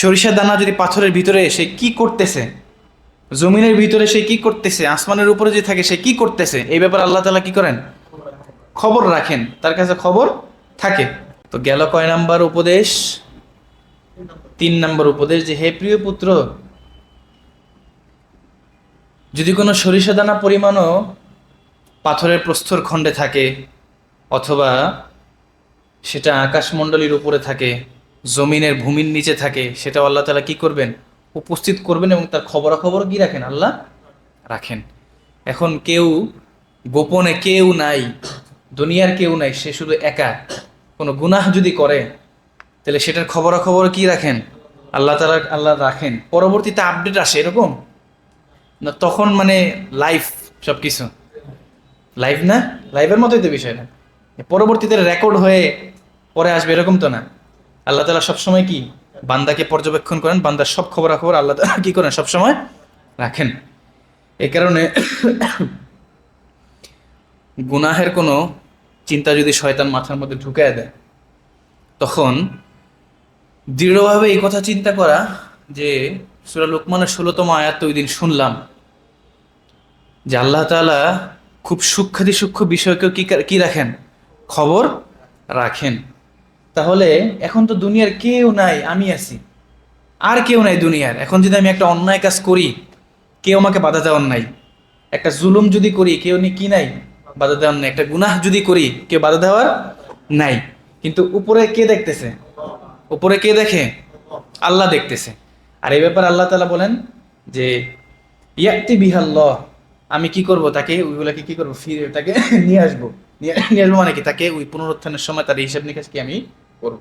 সরিষা দানা যদি পাথরের ভিতরে সে কি করতেছে, জমিনের ভিতরে সে কি করতেছে, আসমানের উপরে যে থাকে সে কি করতেছে, এই ব্যাপারে আল্লাহ তাআলা কি করেন? খবর রাখেন, তার কাছে খবর থাকে। তো গেল কয় নাম্বার উপদেশ? 3 নম্বর উপদেশ, যে হে প্রিয় পুত্র, যদি কোনো সরিষা দানা পরিমাণও পাথরের প্রস্তর খণ্ডে থাকে অথবা সেটা আকাশমণ্ডলীর উপরে থাকে, জমিনের ভূমির নিচে থাকে, সেটা আল্লাহ তাআলা কি করবেন? উপস্থিত করবেন এবং তার খবরাখবর কি রাখেন? আল্লাহ রাখেন। এখন কেউ গোপনে, কেউ নাই, দুনিয়ার কেউ নাই, সে শুধু একা কোনো গুনাহ যদি করে তাহলে সেটার খবরাখবর কি রাখেন? আল্লাহ তাআলা আল্লাহ রাখেন। পরবর্তীতে আপডেট আসে এরকম না, তখন মানে লাইভ সব কিছু লাইভ না, লাইভের মতোই তো বিষয় না, পরবর্তীতে রেকর্ড হয়ে পরে আসবে এরকম তো না। আল্লাহ তাআলা সবসময় কি বান্দাকে পর্যবেক্ষণ করেন, বান্দার সব খবরাখবর আল্লাহ তাআলা কি করেন? সবসময় রাখেন। এই কারণে গুনাহের কোনো চিন্তা যদি শয়তান মাথার মধ্যে ঢুকায় দেয়, তখন দৃঢ়ভাবে এই কথা চিন্তা করা যে সূরা লুকমানের 16তম আয়াত ওই দিন শুনলাম যে আল্লাহ তাআলা খুব সূক্ষ্মাতি সূক্ষ্ম বিষয়কেও কি রাখেন? খবর রাখেন। তাহলে এখন তো দুনিয়ার কেউ নাই, আমি আছি, আর কেউ নাই দুনিয়ার। এখন যদি আমি একটা অন্যায় কাজ করি, কেউ আমাকে বাধা দেওয়ার নাই। একটা জুলুম যদি করি, কেউ কি নাই? বাধা দেওয়ার নেই। একটা গুনাহ যদি করি কেউ বাধা দেওয়ার নাই, কিন্তু উপরে কে দেখতেছে? উপরে কে দেখে? আল্লাহ দেখতেছে। আর এই ব্যাপারে আল্লাহ তাআলা বলেন যে ইয়াতি বিহাল্লাহ, আমি কি করব, তাকে ওইগুলাকে কি করব, ফিরে তাকে নিয়ে আসবো। নিয়ে আসবো মানে কি, তাকে ওই পুনরুত্থানের সময় তার হিসাব নিকাশ কি আমি করব।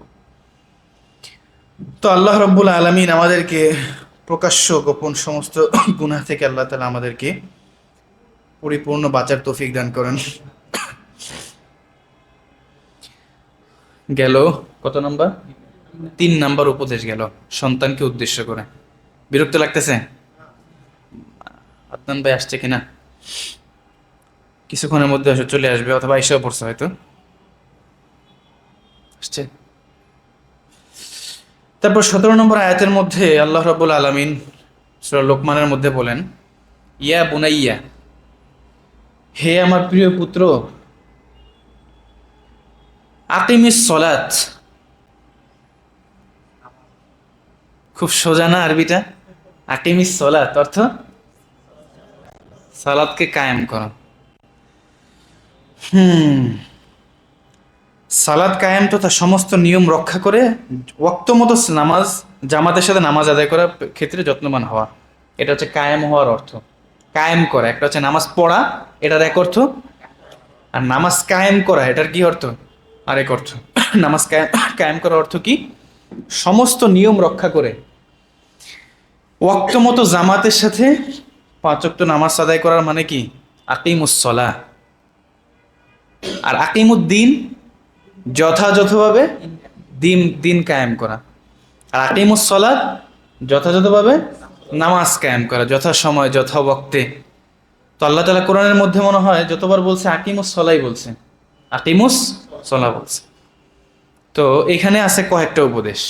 তো আল্লাহ রব্বুল আলামিন আমাদেরকে প্রকাশ্য গোপন সমস্ত গুনাহ থেকে আল্লাহ তাআলা আমাদেরকে পরিপূর্ণ বাঁচার তৌফিক দান করেন। গেল কত নাম্বার? 3 নাম্বার উপদেশ গেল সন্তানকে উদ্দেশ্য করে। বিরক্ত লাগতেছে? আদনান ভাই আসছে কিনা? কিছুক্ষণের মধ্যে চলে আসবে, অথবা এসেও পড়ছে হয়তো। আসছে। তারপর 17 নম্বর আয়াতের মধ্যে আল্লাহ রাব্বুল আলামিন সূরা লোকমানের মধ্যে বলেন, ইয়া বুনাইয়া, হে আমার প্রিয় পুত্র, আকিমিস সলাত। খুব সোজা না আরবিটা? আকিমিস সলাত অর্থ সালাতকে কায়েম করো। সালাত কায়েম তথা সমস্ত নিয়ম রক্ষা করে ওয়াক্ত মতো নামাজ, জামাতের সাথে নামাজ আদায় করার ক্ষেত্রে যত্নবান হওয়া, এটা হচ্ছে কায়েম হওয়ার অর্থ। কায়েম করা একটা হচ্ছে নামাজ পড়া, এটার এক অর্থ। আর নামাজ কায়েম করা এটার কি অর্থ? আরেক অর্থ। নামাজ কায়েম করার অর্থ কি? সমস্ত নিয়ম রক্ষা করে ওয়াক্ত মতো জামাতের সাথে 5 ওয়াক্ত নামাজ আদায় করার মানে কি? আকিমুস সলাহ। আর আকিমুদ্দিন, যথাযথভাবে দিন দিন কায়েম করা। আর আকিমুস সলাত, যথাযথভাবে নামাজ কায়েম করা, যথা সময় যথা ওয়াক্তে। তো আল্লাহ তাআলা কোরআনের মধ্যে মনে হয় যতবার বলছে আকিমুস সলাই বলছে, আকিমুস সলা বলছে। তো এখানে আছে কয়েকটা উপদেশ,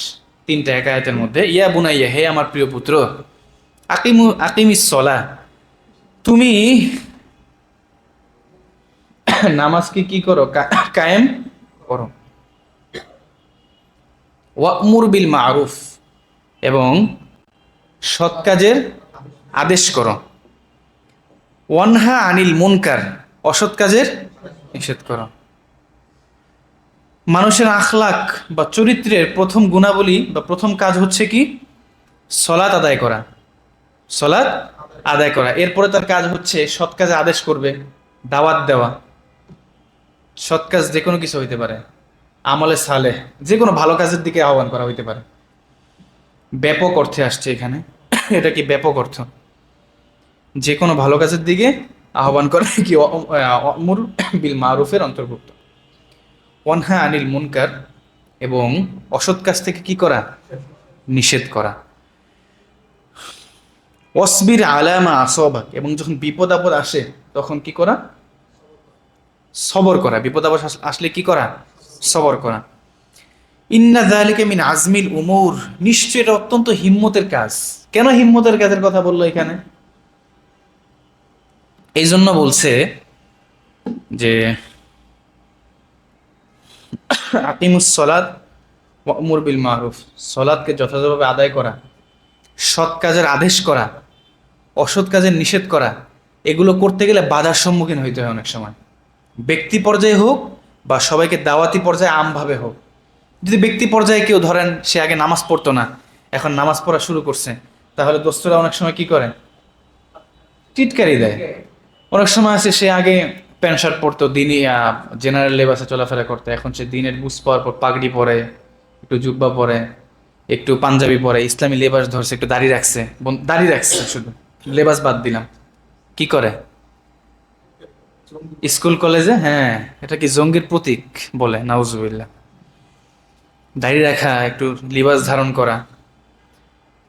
3টা এক আয়াতের মধ্যে। ইয়া বুনাইয়া, হে আমার প্রিয় পুত্র, আকিমিস সলা, তুমি নামাজকে কি করো? কায়েম করো। ওয়া'মুর বিল মা'রুফ, এবং সৎ কাজের আদেশ করো। ওয়ানহা আনিল মুনকার, অসৎ কাজের নিষেধ করো। মানুষের আখলাক বা চরিত্রের প্রথম গুণাবলী বা প্রথম কাজ হচ্ছে কি? সলাত আদায় করা। সলাত আদায় করা। এরপরে তার কাজ হচ্ছে সৎ কাজে আদেশ করবে, দাওয়াত দেওয়া। সৎ কাজ যে কোনো কিছু হইতে পারে, আমলে সালেহ, যে কোনো ভালো কাজের দিকে আহ্বান করা হইতে পারে। ব্যাপক অর্থে আসছে এখানে, এটা কি ব্যাপক অর্থ? যে কোনো ভালো কাজের দিকে আহ্বান করা কি অমর বিল মারুফের অন্তর্ভুক্ত। ওয়ানহা আনিল মুনকার, এবং অসৎ কাজ থেকে কি করা? নিষেধ করা। ওয়াসবির আলা মা আসাবাক, এবং যখন বিপদ আপদ আসে তখন কি করা? সবর করা। বিপদ আপদ আসলে কি করা? সবর করা। ইন্না যালিকা মিন আজমিল উমুর, নিশ্চয় এটা অত্যন্ত হিম্মতের কাজ। কেন হিম্মতের কাজের কথা বললো এখানে? এই জন্য বলছে যে আকিমুস সলাত ওয়া'মুর বিল মারুফ, সলাতকে যথাযথভাবে আদায় করা, সৎ কাজের আদেশ করা, অসৎ কাজের নিষেধ করা, এগুলো করতে গেলে বাধার সম্মুখীন হইতে হয় অনেক সময়। ব্যক্তি পর্যায়ে হোক বা সবাইকে দাওয়াতি পর্যায়ে আমভাবে হোক। যদি ব্যক্তি পর্যায়ে কেউ ধরেন সে আগে নামাজ পড়তো না, এখন নামাজ পড়া শুরু করছে, তাহলে দোস্তরা অনেক সময় কি করে? টিটকারি দেয়। অনেক সময় আছে সে আগে প্যান্ট শার্ট পরতো, দিনই জেনারেল লেবাসে চলাফেরা করতো, এখন সে দিনের বুঝ পাওয়ার পর পাগড়ি পরে, একটু জুব্বা পরে, একটু পাঞ্জাবি পরে, ইসলামী লেবাস ধরছে, একটু দাড়ি রাখছে। দাড়ি রাখছে শুধু, লেবাস বাদ দিলাম। কি করে? স্কুল কলেজে, হ্যাঁ, এটা কি জঙ্গির প্রতীক বলে? নাউজুবিল্লাহ। দাড়ি রাখা, একটু লিবাস ধারণ করা।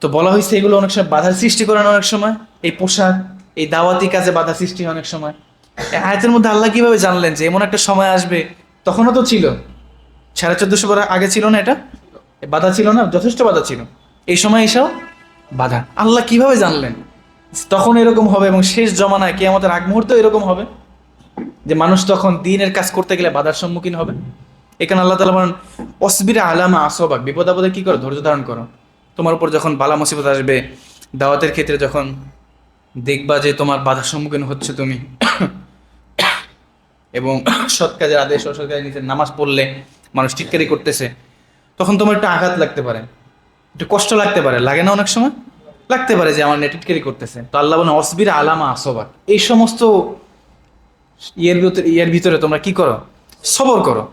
তো বলা হয়েছে এগুলো অনেক সময় বাধার সৃষ্টি করে না? অনেক সময় এই পোশাক, এই দাওয়াতি কাজে বাধা সৃষ্টি হয় অনেক সময়। এই আয়াতের মধ্যে আল্লাহ কিভাবে জানলেন যে এমন একটা সময় আসবে? তখনও তো ছিল, 1450 বছর আগে ছিল না এটা? বাধা ছিল না? যথেষ্ট বাধা ছিল। এই সময় এসেও বাধা। আল্লাহ কিভাবে জানলেন তখন এরকম হবে, এবং শেষ জমানায় কিয়ামতের আগ মুহূর্তে এরকম হবে যে মানুষ তখন দ্বীনের কাজ করতে গেলে বাধার সম্মুখীন হবে? এখানে আল্লাহ তাআলা বলেন অসবির আলামা আসবাক, বিপদ আপদে কি করো? ধৈর্য ধারণ করো। তোমার উপর যখন বালা মুসিবত আসবে, দাওয়াতের ক্ষেত্রে যখন দেখবা যে তোমার বাধার সম্মুখীন হচ্ছে তুমি, এবং সৎ কাজের আদেশ অসৎ কাজের নিষেধ, নামাজ পড়লে মানুষ টিটকারি করতেছে, তখন তোমার একটু আঘাত লাগতে পারে, একটু কষ্ট লাগতে পারে, লাগে না অনেক সময়? লাগতে পারে যে আমার টিটকারি করতেছে। তো আল্লাহ বলেন অসবির আলামা আসবার, এই সমস্ত ইয়ের ভিতরে তোমরা কি করো? সবর করো।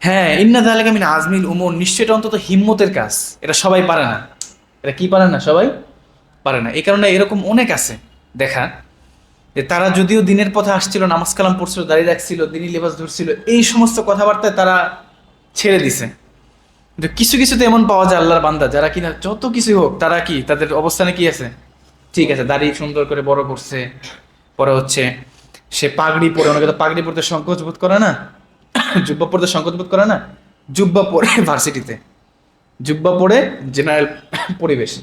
হ্যাঁ, ইন্না যালিকা মিন আজমিল উমুর, নিশ্চয় এটা অন্তত হিম্মতের কাজ। এটা সবাই পারে না। এটা কি পারে না? সবাই পারে না। এই কারণে এরকম অনেক আছে দেখা, যে তারা যদিও দিনের পথে আসছিল, নামাজ কালাম পড়ছিল, দাঁড়িয়ে রাখছিল, দিনই লেবাস ধরছিল, এই সমস্ত কথাবার্তায় তারা ছেড়ে দিছে। কিন্তু কিছু কিছুতে এমন পাওয়া যায় আল্লাহর বান্দা যারা কিনা যত কিছু হোক তারা কি তাদের অবস্থানে কি আছে? ঠিক আছে, দাড়ি সুন্দর করে বড় করছে, পরে হচ্ছে সে পাগড়ি পরে, অনেকে তো পাগড়ি পরতে সংকোচ বোধ করে না, জুব্বা পরতে সংকোচ বোধ করে না, জুব্বা পরে ভার্সিটিতে, জুব্বা পরে জেনারেল পরিবেশে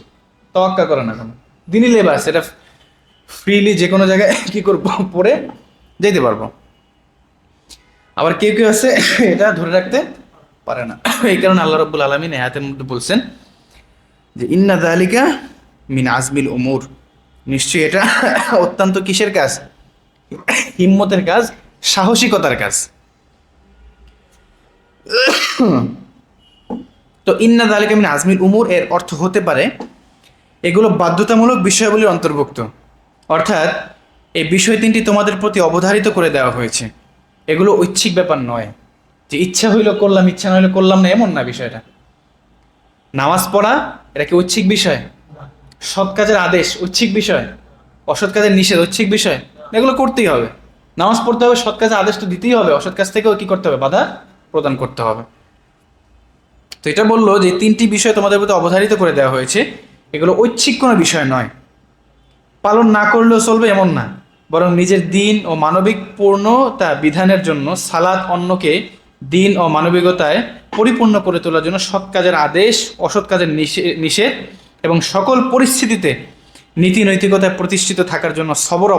তোয়াক্কা করে না কোনো, দিনই লেবাস, এটা ফ্রিলি যে কোনো জায়গায় কি করবো পরে যেতে পারবো। আবার কেউ কেউ আছে এটা ধরে রাখতে পারে না। এই কারণে আল্লাহ রাব্বুল আলামিন আয়াতের মধ্যে বলছেন যে ইন্না যালিকা মিন আজমিল উমুর, নিশ্চয়ই এটা অত্যন্ত কিসের কাজ? হিম্মতের কাজ, সাহসিকতার কাজ। তো ইন্না যালিকা মিন আজমিল উমুর এর অর্থ হতে পারে এগুলো বাধ্যতামূলক বিষয়াবলীর অন্তর্ভুক্ত, অর্থাৎ এই বিষয় তিনটি তোমাদের প্রতি অবধারিত করে দেওয়া হয়েছে। এগুলো ঐচ্ছিক ব্যাপার নয়, যে ইচ্ছা হইলো করলাম, ইচ্ছা না হইলে করলাম না, এমন না বিষয়টা। নামাজ পড়া এটা কি ঐচ্ছিক বিষয়? সৎ কাজের আদেশ ঐচ্ছিক বিষয়, অসৎ কাজের নিষেধ ঐচ্ছিক বিষয়, এগুলো করতেই হবে। নামাজ পড়তে হবে, সৎ কাজের আদেশ তো দিতেই হবে, অসৎ কাজ থেকেও কি করতে হবে? বাধা প্রদান করতে হবে। তো এটা বললো যে তিনটি বিষয় তোমাদের প্রতি অবধারিত করে দেওয়া হয়েছে, এগুলো ঐচ্ছিক কোনো বিষয় নয়, পালন না করলেও চলবে এমন না, বরং নিজের দিন ও মানবিক পূর্ণতা বিধানের জন্য সালাত অন্যকে দিন ও মানবিকতায় পরিপূর্ণ করে তোলার জন্য সৎ কাজের আদেশ, অসৎ কাজের নিষেধ এবং সকল পরিস্থিতিতে নীতি নৈতিকতায় প্রতিষ্ঠিত থাকার জন্য সবর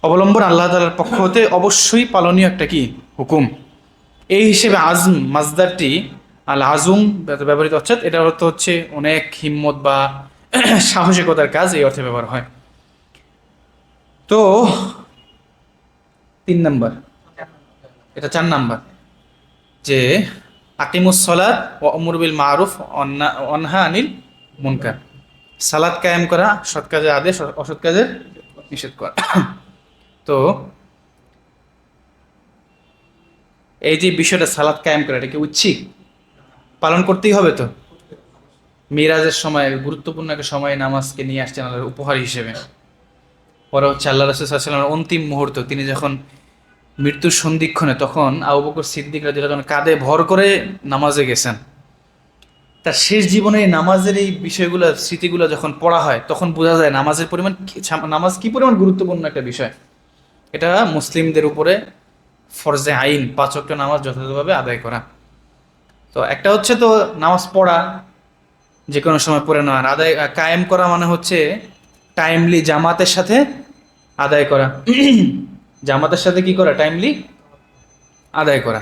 অবলম্বন আল্লাহ তাআলার পক্ষ হতে অবশ্যই পালনীয় একটা কি হুকুম। এই হিসেবে আজম মাজদারটি আল আজম ব্যবহৃত, অর্থাৎ এটা অর্থ হচ্ছে অনেক হিম্মত বা সাহসিকতার কাজ, এই অর্থে ব্যবহার হয়। তো 3 নাম্বার, এটা 4 নাম্বার, যে আকিমুস সালাত ওয়া আমর বিল মারুফ অনহা আনিল মুনকার, সালাত কায়েম করা, সৎ কাজের আদেশ, অসৎ কাজের নিষেধ করা। তো এই যে বিষয়টা সালাত কায়েম করা, এটা কি ঐচ্ছিক? পালন করতেই হবে। তো মিরাজের সময় গুরুত্বপূর্ণ একটা সময় নামাজকে নিয়ে আসছেন আল্লাহর উপহার হিসেবে। পরে হচ্ছে আল্লাহ রাসূল সাল্লাল্লাহু আলাইহি ওয়াসাল্লামের অন্তিম মুহূর্ত, তিনি যখন মৃত্যুর সন্ধিক্ষণে, তখন আবু বকর সিদ্দিক রাদিয়াল্লাহু আনহু কাঁধে ভর করে নামাজে গেছেন। তার শেষ জীবনে এই নামাজের এই বিষয়গুলো, স্মৃতিগুলো যখন পড়া হয়, তখন বোঝা যায় নামাজের পরিমাণ নামাজ কি পরিমাণ গুরুত্বপূর্ণ একটা বিষয়। এটা মুসলিমদের উপরে ফরজে আইন, 5 ওয়াক্ত নামাজ যথাযথভাবে আদায় করা। তো একটা হচ্ছে তো নামাজ পড়া, যে কোনো সময় পড়ে নেওয়া, আর আদায় কায়েম করা মানে হচ্ছে টাইমলি জামাতের সাথে আদায় করা। জামাতের সাথে কি করা? টাইমলি আদায় করা।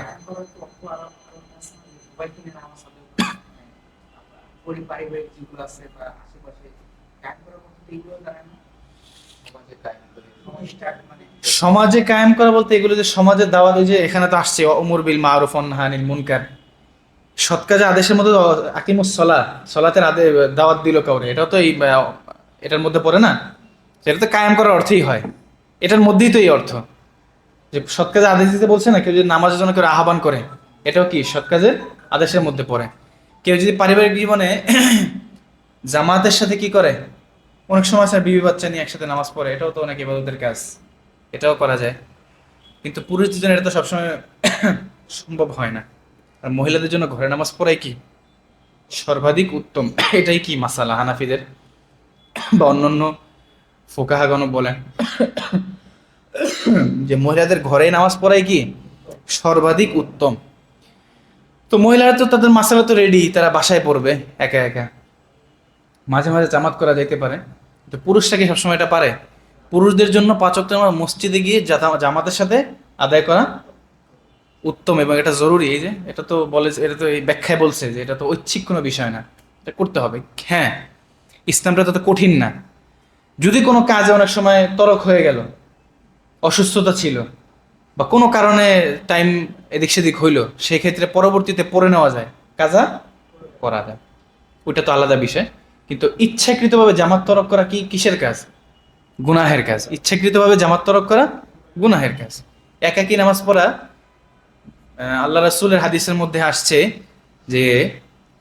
সমাজে কায়েম করা বলতে এগুলো যে সমাজের দাওয়াত, ওই যে এখানে তো আসছে ওমর বিল মারুফ ওয়া নাহি আনিল মুনকার, সৎ কাজে আদেশের মধ্যে আকিমুস সালাহ, সালাতের দাওয়াত দিল কাউরে, এটাও তো এই এটার মধ্যে পড়ে না? সেটা তো কায়েম করার অর্থই হয়, এটার মধ্যেই তো এই অর্থ, যে সৎ কাজে আদেশ দিতে বলছে না, কেউ যদি নামাজের জন্য কেউ আহ্বান করে, এটাও কি সৎ কাজের আদেশের মধ্যে পড়ে। কেউ যদি পারিবারিক জীবনে জামাতের সাথে কি করে, অনেক সময় আছে বিবি বাচ্চা নিয়ে একসাথে নামাজ পড়ে, এটাও তো অনেক ইবাদতের কাজ, এটাও করা যায়। কিন্তু পুরুষদের জন্য এটা তো সবসময় সম্ভব হয় না। আর মহিলাদের জন্য ঘরে নামাজ পড়াই কি সর্বাধিক উত্তম, এটাই কি মাসালা হানাফিদের বা অন্যান্য ফোকাহাগণ বলেন যে মহিলাদের ঘরে নামাজ পড়াই কি সর্বাধিক উত্তম। তো মহিলারা তো তাদের মাসালা তো রেডি, তারা বাসায় পড়বে একা একা, মাঝে মাঝে জামাত করা যাইতে পারে। তো পুরুষরা কি সবসময় এটা পারে? পুরুষদের জন্য 5 ওয়াক্ত নামাজ মসজিদে গিয়ে জামাতের সাথে আদায় করা উত্তম, এবং এটা জরুরি। এই যে এটা তো বলে, এটা তো এই ব্যাখ্যায় বলছে যে এটা তো ঐচ্ছিক কোনো বিষয় না, এটা করতে হবে। হ্যাঁ, ইসলামটা তো কঠিন না। যদি কোনো কাজে অনেক সময় তরক হয়ে গেল, অসুস্থতা ছিল, বা কোনো কারণে টাইম এদিক সেদিক হইলো, সেই ক্ষেত্রে পরবর্তীতে পড়ে নেওয়া যায়, কাজা করা যায়, ওইটা তো আলাদা বিষয়। কিন্তু ইচ্ছাকৃতভাবে জামাত তরক করা কি কিসের কাজ? গুনাহের কাজ। ইচ্ছাকৃতভাবে জামাত তরক করা গুনাহের কাজ। একাকী নামাজ পড়া, আল্লাহ রাসূলের হাদিসের মধ্যে আসছে যে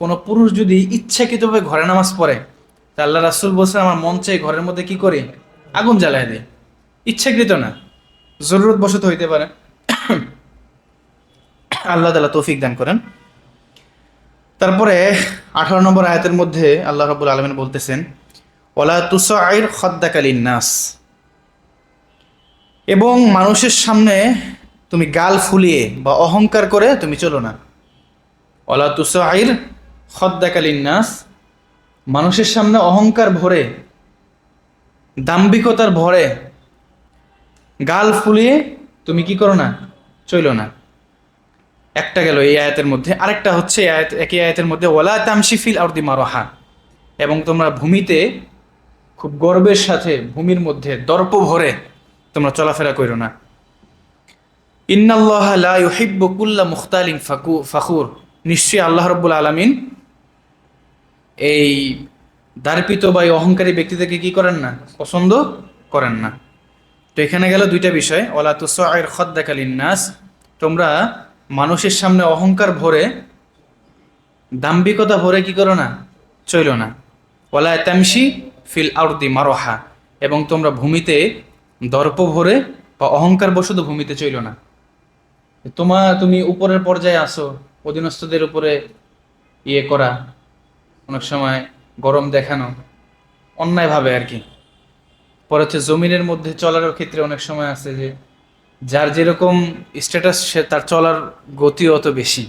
কোনো পুরুষ যদি ইচ্ছাকৃতভাবে ঘরে নামাজ পড়ে, তা আল্লাহ রাসূল বলছেন আমার মন চাই ঘরের মধ্যে কি করি, আগুন জ্বালায় দেয়। ইচ্ছাকৃত না, জরুরত বশত হইতে পারে। আল্লাহ তাআলা তৌফিক দান করেন। তারপরে 18 নম্বর আয়াতের মধ্যে আল্লাহ রাব্বুল আলামিন বলতেছেন ওয়ালা তুসাইর খাদ্দাকা লিন্নাস, এবং মানুষের সামনে তুমি গাল ফুলিয়ে বা অহংকার করে তুমি চলো না। ওয়ালা তুসাইর খাদ্দাকা লিন্নাস, মানুষের সামনে অহংকার ভরে, দাম্ভিকতার ভরে গাল ফুলিয়ে তুমি কি করো না, চলো না। একটা গেল এই আয়াতের মধ্যে। আরেকটা হচ্ছে একই আয়াতের মধ্যে ওয়ালা তামশি ফিল আরদি মারহা, এবং তোমরা ভূমিতে খুব গর্বের সাথে ভূমির মধ্যে দর্প ভরে তোমরা চলাফেরা করো না। ইন্নাল্লাহা লা ইউহিব্বু কুল্লা মুখতালিন ফাখুর, নিশ্চয়ই আল্লাহ রাব্বুল আলামিন এই দার্পিত বা এই অহংকারী ব্যক্তিদেরকে কি করেন না, পছন্দ করেন না। তো এখানে গেল দুইটা বিষয়, ওয়ালা তুসাইর খাদ্দাকা লিন্নাস, তোমরা মানুষের সামনে অহংকার ভরে দাম্ভিকতা ভরে কি করো না, চইল না। ওয়ালা তামশি ফিল আরদি মারহা, এবং তোমরা ভূমিতে দর্প ভরে বা অহংকার বশত ভূমিতে চইল না। তুমি উপরের পর্যায়ে আসো, অধীনস্থদের উপরে ইয়ে করা, অনেক সময় গরম দেখানো অন্যায়ভাবে আর কি। পরে হচ্ছে জমিনের মধ্যে চলার ক্ষেত্রে অনেক সময় আছে যে যার যেরকম স্ট্যাটাস সে তার চলার গতিও অত বেশি।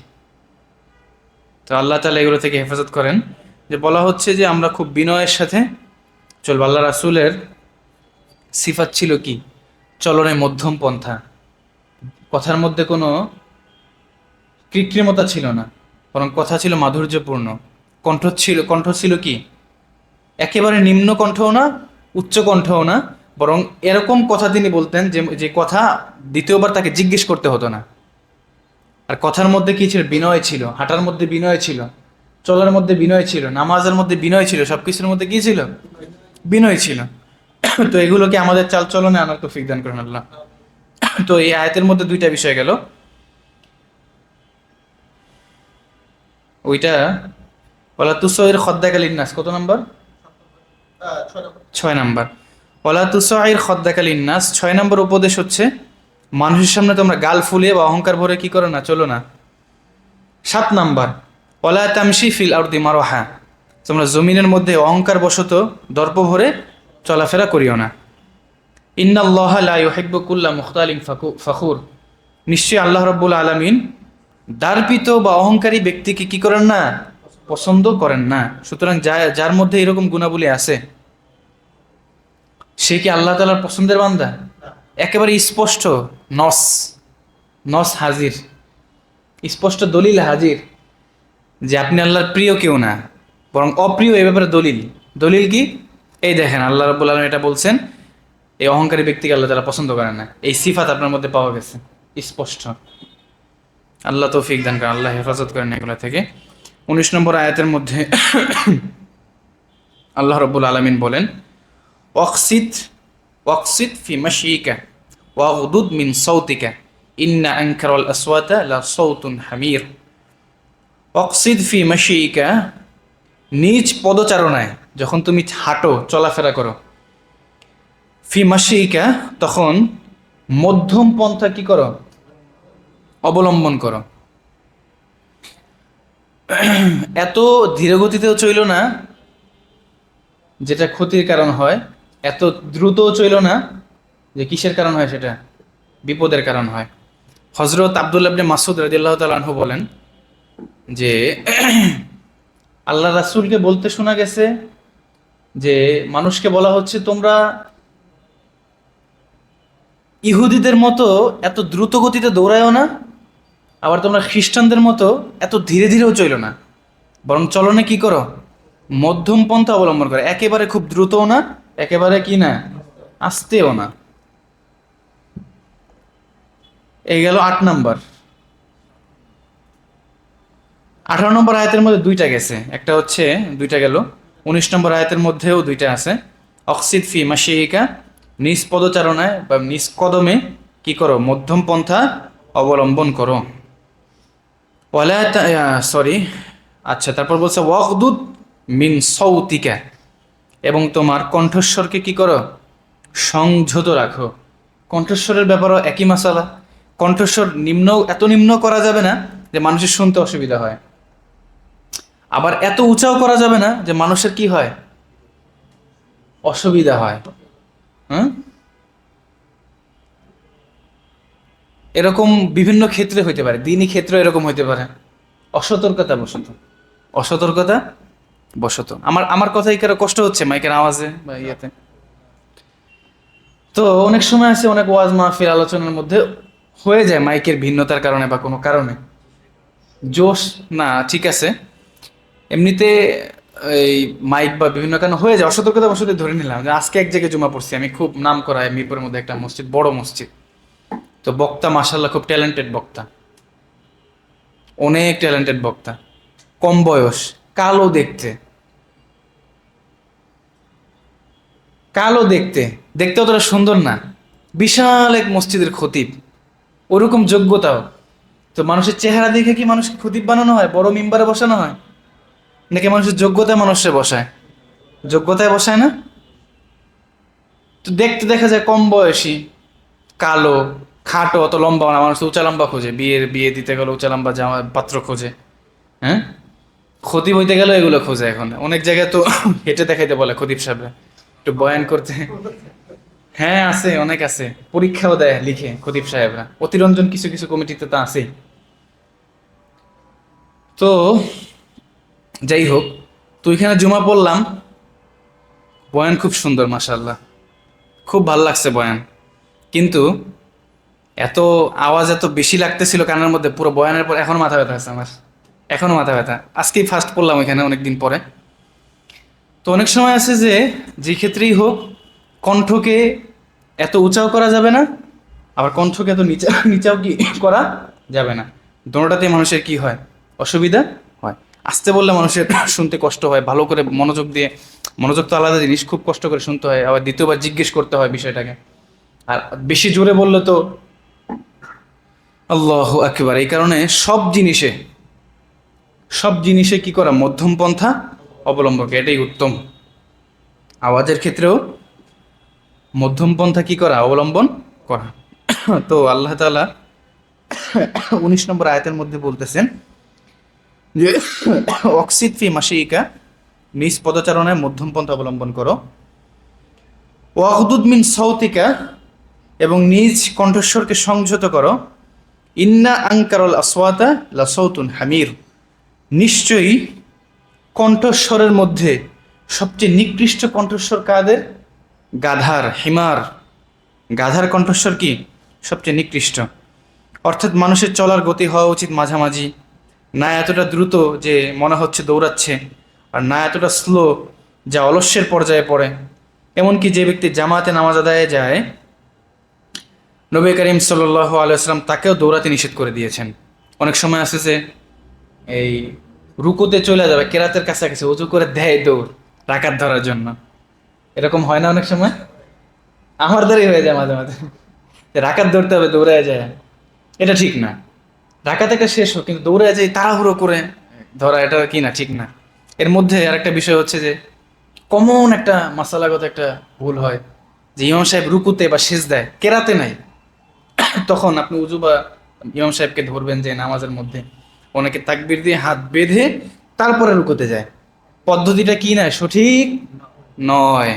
তো আল্লাহ তাআলা এগুলো থেকে হেফাজত করেন। যে বলা হচ্ছে যে আমরা খুব বিনয়ের সাথে চলবো। আল্লাহ রাসূলের সিফাত ছিল কি, চলনে মধ্যম পন্থা, কথার মধ্যে কোনো কৃত্রিমতা ছিল না, বরং কথা ছিল মাধুর্যপূর্ণ। কণ্ঠ ছিল কি, একেবারে নিম্ন কণ্ঠও না, উচ্চ কণ্ঠও না, বরং এরকম কথা তিনি বলতেন যে যে কথা দ্বিতীয়বার তাকে জিজ্ঞেস করতে হতো না। আর কথার মধ্যে কি ছিল, বিনয় ছিল, হাঁটার মধ্যে বিনয় ছিল, চলার মধ্যে বিনয় ছিল, নামাজের মধ্যে বিনয় ছিল, সব কিছুর মধ্যে কি ছিল, বিনয় ছিল। তো এগুলোকে আমাদের চাল চলনে আনার তৌফিক দান করেন আল্লাহ। তো এই আয়াতের মধ্যে দুইটা বিষয় গেল, ওইটা ওয়ালা তুসাইর খাদ্দাকা লিন্নাস কত নাম্বার, 6 নাম্বার। ওয়ালা তুসাইর খাদ্দাকা লিন্নাস 6 নাম্বার উপদেশ হচ্ছে মানুষের সামনে তোমরা গাল ফুলিয়ে বা অহংকার ভরে কি করো না, চলো না। 7 নাম্বার ওয়ালা তামশি ফিল আরদি মারহা, তোমরা জমিনের মধ্যে অহংকার বশত দর্প ভরে চলাফেরা করিও না। ইন্নাল্লাহা লা ইউহিব্বু কুল্লা মুখতালিন ফাখুর, নিশ্চয়ই আল্লাহ রাব্বুল আলামিন দার্পিত বা অহংকারী ব্যক্তিকে কি করেন না, পছন্দ করেন না। সুতরাং যার মধ্যে এরকম গুণাবলী আছে সে কি আল্লাহ তাআলার পছন্দের বান্দা? একেবারে স্পষ্ট নস, নস হাজির, স্পষ্ট দলিল হাজির যে আপনি আল্লাহর প্রিয় কেউ না, বরং অপ্রিয়। এ ব্যাপারে দলিল, দলিল কি, এই দেখেন আল্লাহ রাব্বুল আলামিন এটা বলছেন, এই অহংকারী ব্যক্তিকে আল্লাহ তাআলা পছন্দ করেন না। এই সিফাত আপনার মধ্যে পাওয়া গেছে স্পষ্ট। আল্লাহ তৌফিক দান করেন, আল্লাহ হেফাজত করেন এগুলো থেকে। 19 নম্বর আয়াতের মধ্যে আল্লাহ রাব্বুল আলামিন বলেন ওয়াকসিদ ফি মাশিকা ওয়াগদুদ মিন সাউতিকা ইন্না আনকারাল আসওয়াতা লা সাউতুন হামির। ওয়াকসিদ ফি মাশিকা, নিজ পদচারণায় যখন তুমি হাঁটো, চলাফেরা করো, ফি মাশিকা তখন মধ্যম পন্থা কি করো, অবলম্বন করো। এত ধীরগতিতেও চইল না যেটা ক্ষতির কারণ হয়, এত দ্রুতও চইল না যে কিসের কারণ হয়, সেটা বিপদের কারণ হয়। হযরত আব্দুল্লাহ ইবনে মাসউদ রাদিয়াল্লাহু তাআলা আনহু বলেন যে আল্লাহ রাসূলকে বলতে শোনা গেছে যে মানুষকে বলা হচ্ছে তোমরা ইহুদিদের মতো এত দ্রুত গতিতে দৌড়ায়ও না, আবার তোমরা খ্রিস্টানদের মতো এত ধীরে ধীরেও চলো না, বরং চলনে কি করো, মধ্যম পন্থা অবলম্বন করে। একেবারে খুব দ্রুতও না, একেবারে কি না, আস্তেও না। এই গেল 8 নম্বর। 18 নম্বর আয়াতের মধ্যে দুইটা গেছে, একটা হচ্ছে দুইটা গেল। 19 নম্বর আয়াতের মধ্যেও দুইটা আছে। অক্সিদ ফি মাশিকা, নিজ পদচারণায় বা নিজ কদমে কি করো, মধ্যম পন্থা অবলম্বন করো। ওয়ালা সরি, আচ্ছা, তারপর বলছে ওয়াগদুদ মিন সৌতিকা, এবং তোমার কণ্ঠস্বরকে কি করো, সংযত রাখো। কণ্ঠস্বরের ব্যাপারও একই মাসালা। কণ্ঠস্বর নিম্ন, এত নিম্ন করা যাবে না যে মানুষের শুনতে অসুবিধা হয়, আবার এত উঁচাও করা যাবে না যে মানুষের কি হয়, অসুবিধা হয়। হুম, এরকম বিভিন্ন ক্ষেত্রে হইতে পারে, দিনই ক্ষেত্র এরকম হইতে পারে। অসতর্কতা বশত, অসতর্কতা বশত। আমার আমার কথাই কারো কষ্ট হচ্ছে মাইকের আওয়াজে বা ইয়েতে? তো অনেক সময় আছে, অনেক ওয়াজ মাহফিল আলোচনার মধ্যে হয়ে যায় মাইকের ভিন্নতার কারণে বা কোনো কারণে জোশ না, ঠিক আছে, এমনিতে এই মাইক বা বিভিন্ন কারণে হয়ে যায়, অসতর্কতা বশত ধরে নিলাম যে আজকে এক জায়গায় জমা পড়ছি আমি, খুব নাম করা মিরপুরের মধ্যে একটা মসজিদ, বড় মসজিদ। তো বক্তা মাশাল্লাহ খুব ট্যালেন্টেড বক্তা, অনেক ট্যালেন্টেড বক্তা, কম বয়স, কালো দেখতে, কালো দেখতে, দেখতে অতটা সুন্দর না, বিশাল এক মসজিদের খতিব, ওরকম যোগ্যতাও। তো মানুষের চেহারা দেখে কি মানুষকে খতিব বানানো হয়, বড় মিম্বারে বসানো হয়? নাকি মানুষের যোগ্যতায় মানুষে বসায়? যোগ্যতায় বসায় না? তো দেখতে দেখা যায় কম বয়সী, কালো, খাটো, অত লম্বা না, মানুষ তো উঁচা লম্বা খোঁজে, বিয়ে দিতে গেলে উঁচা লম্বা জামা পাত্র খোঁজে। হ্যাঁ, খতিব হইতে গেলে এগুলো খোঁজে। এখন অনেক জায়গায় তো হেঁটে দেখাইতে বলে খতিব সাহেবরা, একটু বয়ান করতে। হ্যাঁ আছে, অনেক আছে, পরীক্ষাও দেয় লিখে খতিব সাহেবরা, অতিরঞ্জন কিছু কিছু কমিটিতে তো আছেই। তো যাই হোক, তো ওইখানে জুমা পড়লাম, বয়ান খুব সুন্দর মাশাআল্লাহ, খুব ভাল লাগছে বয়ান। কিন্তু এত আওয়াজ এত বেশি লাগতেছিল কানের মধ্যে, পুরো বয়ানের পর এখনো মাথা ব্যথা আছে আমার, এখনো মাথা ব্যথা। আজকেই ফার্স্ট পড়লাম এখানে অনেকদিন পরে। তো অনেক সময় আছে যে, যে ক্ষেত্রেই হোক, কণ্ঠকে এত উঁচাও করা যাবে না, আবার কণ্ঠকে এত নিচাও কি করা যাবে না। দোনোটাতে মানুষের কি হয়, অসুবিধা হয়। আসতে বললে মানুষের শুনতে কষ্ট হয়, ভালো করে মনোযোগ দিয়ে, মনোযোগ তো আলাদা জিনিস, খুব কষ্ট করে শুনতে হয়, আবার দ্বিতীয়বার জিজ্ঞেস করতে হয় বিষয়টাকে। আর বেশি জোরে বললে তো আল্লাহু আকবার। এই কারণে সব জিনিসে কি করা, মধ্যম পন্থা অবলম্বন করা, এটাই উত্তম। আওয়াজের ক্ষেত্রেও মধ্যম পন্থা কি করা, অবলম্বন করা। তো আল্লাহ তাআলা 19 নম্বর আয়াতের মধ্যে বলতেছেন যে অক্সিদ ফি মাশিকা, নিজ পদচারণায় মধ্যম পন্থা অবলম্বন করো। ওয়াগদুদ মিন সৌতিকা, এবং নিজ কণ্ঠস্বরকে সংযত করো। ইন্না আনকারাল আসওয়াতা লাসাউতুন হামির, নিশ্চয়ই কণ্ঠস্বরের মধ্যে সবচেয়ে নিকৃষ্ট কণ্ঠস্বর কাদের? গাধার, হিমার। গাধার কণ্ঠস্বর কি সবচেয়ে নিকৃষ্ট। অর্থাৎ মানুষের চলার গতি হওয়া উচিত মাঝামাঝি, না এতটা দ্রুত যে মনে হচ্ছে দৌড়াচ্ছে, আর না এতটা স্লো যা অলস্যের পর্যায়ে পড়ে। এমনকি যে ব্যক্তি জামাতে নামাজ আদায়ে যায়, নবী করিম সাল্লাল্লাহু আলাইহি ওয়াসাল্লাম তাকেও দৌড়াতে নিষেধ করে দিয়েছেন। অনেক সময় আছে যে এই রুকুতে চলে যাবে, কেরাতের কাছাকাছি উঁচু করে দেয় দৌড় রাকাত ধরার জন্য, এরকম হয় না অনেক সময়? আমার দ্বারাই হয়ে যায় মাঝে মাঝে, যে রাকাত ধরতে হবে, দৌড়ে যায়। এটা ঠিক না। রাকাত একটা শেষ হোক, কিন্তু দৌড়ে যায় তাড়াহুড়ো করে ধরা, এটা কি না, ঠিক না। এর মধ্যে আরেকটা বিষয় হচ্ছে যে, কমন একটা মাসালাগত একটা ভুল হয় যে ইমাম সাহেব রুকুতে বা সিজদায়, কেরাতে নাই, তখন আপনি উজু বা ইমাম সাহেবকে ধরবেন যে নামাজের মধ্যে, অনেকে তাকবির দিয়ে হাত বেঁধে তারপরে রুকুতে যায়। পদ্ধতিটা কি না, সঠিক নয়।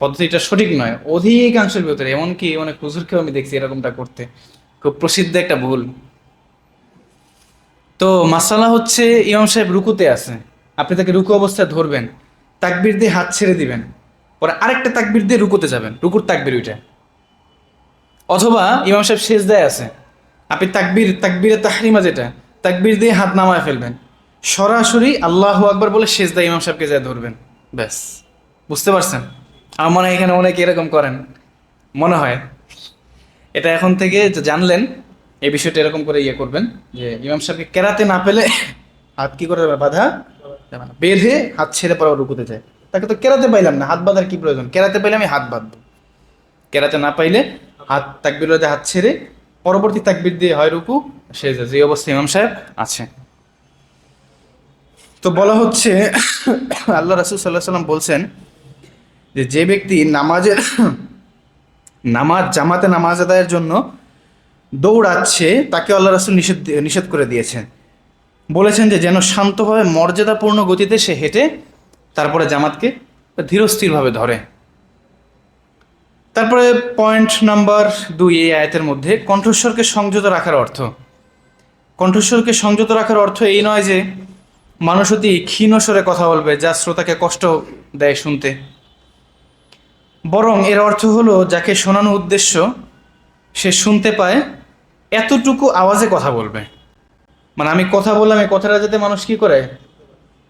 পদ্ধতিটা সঠিক নয় অধিকাংশের ভিতরে, এমনকি অনেক হুজুরকেও আমি দেখছি এরকমটা করতে, খুব প্রসিদ্ধ একটা ভুল। তো মাসালা হচ্ছে, ইমাম সাহেব রুকুতে আছে, আপনি তাকে রুকু অবস্থায় ধরবেন, তাকবির দিয়ে হাত ছেড়ে দিবেন, পরে আরেকটা তাকবির দিয়ে রুকুতে যাবেন, রুকুর তাকবির ওইটা। অথবা ইমাম সাহেব সেজদায় আছে, আপনি তাকবিরে তাহরিমা যেটা, তাকবির দিয়ে হাত নামায় ফেলবেন, সরাসরি আল্লাহু আকবার বলে সেজদায় ইমাম সাহেবকে যায় ধরবেন, ব্যাস। বুঝতে পারছেন? আমার মনে হয় এখানে অনেকে এরকম করেন, মনে হয়। এটা এখন থেকে যে জানলেন, এই বিষয়টা এরকম করে ইয়ে করবেন যে ইমাম সাহেবকে কেরাতে না পেলে হাত কি করে দেবে? বাঁধা যাবে না। বেঁধে হাত ছেড়ে পরে রুকুতে যায়। তাকে তো কেরাতে পাইলাম না, হাত বাঁধার কি প্রয়োজন? কেরাতে পাইলে আমি হাত বাঁধবো, কেরাতে না পাইলে হাত তাকবির দিয়ে হাত ছেড়ে পরবর্তী তাকবির দিয়ে হয় রুকু, সে যে অবস্থা ইমাম সাহেব আছে। তো বলা হচ্ছে আল্লাহ রাসূল সাল্লাল্লাহু আলাইহি সাল্লাম বলছেন যে যে ব্যক্তি জামাতে নামাজ আদায়ের জন্য দৌড়াচ্ছে তাকে আল্লাহ রাসূল নিষেধ করে দিয়েছেন। বলেছেন যে যেন শান্তভাবে মর্যাদাপূর্ণ গতিতে সে হেঁটে তারপরে জামাতকে ধীরস্থিরভাবে ধরে। তারপরে পয়েন্ট নাম্বার 2 এই আয়াতের মধ্যে কণ্ঠস্বরকে সংযত রাখার অর্থ। কণ্ঠস্বরকে সংযত রাখার অর্থ এই নয় যে মানুষ অতি ক্ষীণ স্বরে কথা বলবে যা শ্রোতাকে কষ্ট দেয় শুনতে, বরং এর অর্থ হলো যাকে শোনানো উদ্দেশ্য সে শুনতে পায় এতটুকু আওয়াজে কথা বলবে। মানে আমি কথা বললাম, এই কথাটা যাতে মানুষ কি করে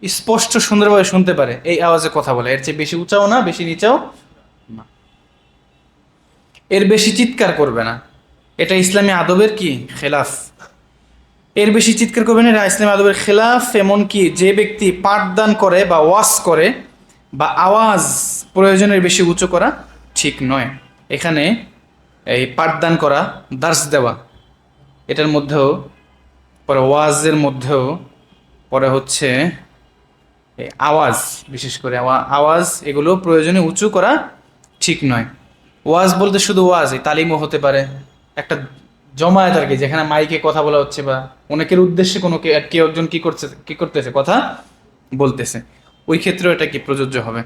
স্পষ্ট সুন্দরভাবে শুনতে পারে, এই আওয়াজে কথা বলে। এর চেয়ে বেশি উঁচাও না, বেশি নিচাও না, এর বেশি চিৎকার করবে না। এটা ইসলামী আদবের কি খেলাফ। এর বেশি চিৎকার করবে না, এটা ইসলামী আদবের খেলাফ। এমনকি যে ব্যক্তি পাঠদান করে বা ওয়াজ করে বা আওয়াজ প্রয়োজনের বেশি উঁচু করা ঠিক নয়। এখানে এই পাঠদান করা, দার্স দেওয়া, এটার মধ্যেও পরে ওয়াজের মধ্যেও পরে হচ্ছে এই আওয়াজ, বিশেষ করে আওয়াজ এগুলো প্রয়োজনে উঁচু করা ঠিক নয়। ওয়াজ বলতে শুধু ওয়াজ, এই তালিমও হতে পারে, একটা জমায়েত আর কি, যেখানে মাইকে কথা বলা হচ্ছে বা অনেকের উদ্দেশ্যে কোনো কেউ একজন কি করতেছে কথা বলতেছে, ওই ক্ষেত্রেও এটা কি প্রযোজ্য হবে।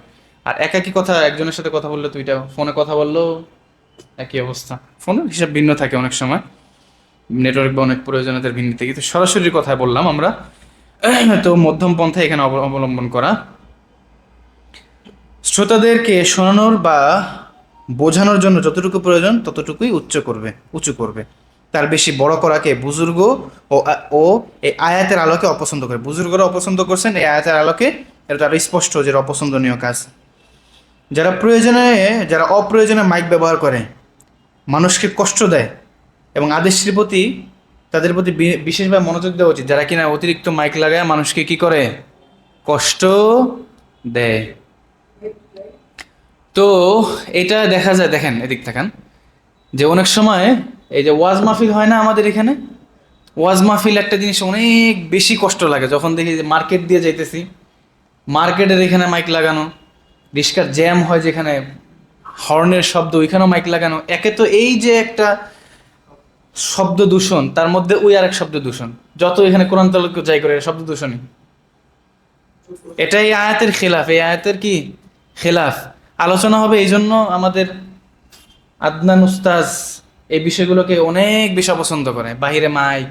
আর একাকি কথা, একজনের সাথে কথা বললে তুইটা ফোনে কথা বললেও একই অবস্থা। ফোনের হিসাব ভিন্ন থাকে অনেক সময়, নেটওয়ার্ক বা অনেক প্রয়োজনীয়তার ভিন্ন থেকে। তো সরাসরি কথা বললাম আমরা, তো মধ্যম পন্থা এখানে অবলম্বন করা। শ্রোতাদেরকে শোনানোর বা বোঝানোর জন্য যতটুকু প্রয়োজন ততটুকুই উঁচু করবে। তার বেশি বড় করাকে বুজুর্গ ও এই আয়াতের আলোকে অপছন্দ করে। বুজুর্গরা অপছন্দ করছেন এই আয়াতের আলোকে, এটা আরো স্পষ্ট যে অপছন্দনীয় কাজ। যারা অপ্রয়োজনে মাইক ব্যবহার করে, মানুষকে কষ্ট দেয় এবং আদেশের প্রতি তাদের প্রতি বিশেষভাবে মনোযোগ দেওয়া উচিত। যারা কিনা অতিরিক্ত মাইক লাগায় মানুষকে কি করে, কষ্ট দেয়। তো এটা দেখা যায়, দেখেন এদিক থাকেন, যে অনেক সময় এই যে ওয়াজ মাহফিল হয় না আমাদের এখানে, ওয়াজ মাহফিল একটা জিনিস অনেক বেশি কষ্ট লাগে যখন দেখি যে মার্কেট দিয়ে যাইতেছি, মার্কেটের এখানে মাইক লাগানো, রিস্কার জ্যাম হয় যেখানে হর্নের শব্দ, ওইখানেও মাইক লাগানো। একে তো এই যে একটা শব্দ দূষণ, তার মধ্যে ওই আর এক শব্দ দূষণ, যত এখানে কোরআন তালাওয়াত যাই করে শব্দ দূষণই। এটাই আয়াতের খেলাফ, এই আয়াতের কি খেলাফ। আলোচনা হবে, এই জন্য আমাদের আদনান উস্তাজ এই বিষয়গুলোকে অনেক বেশি অপছন্দ করে। বাইরে মাইক,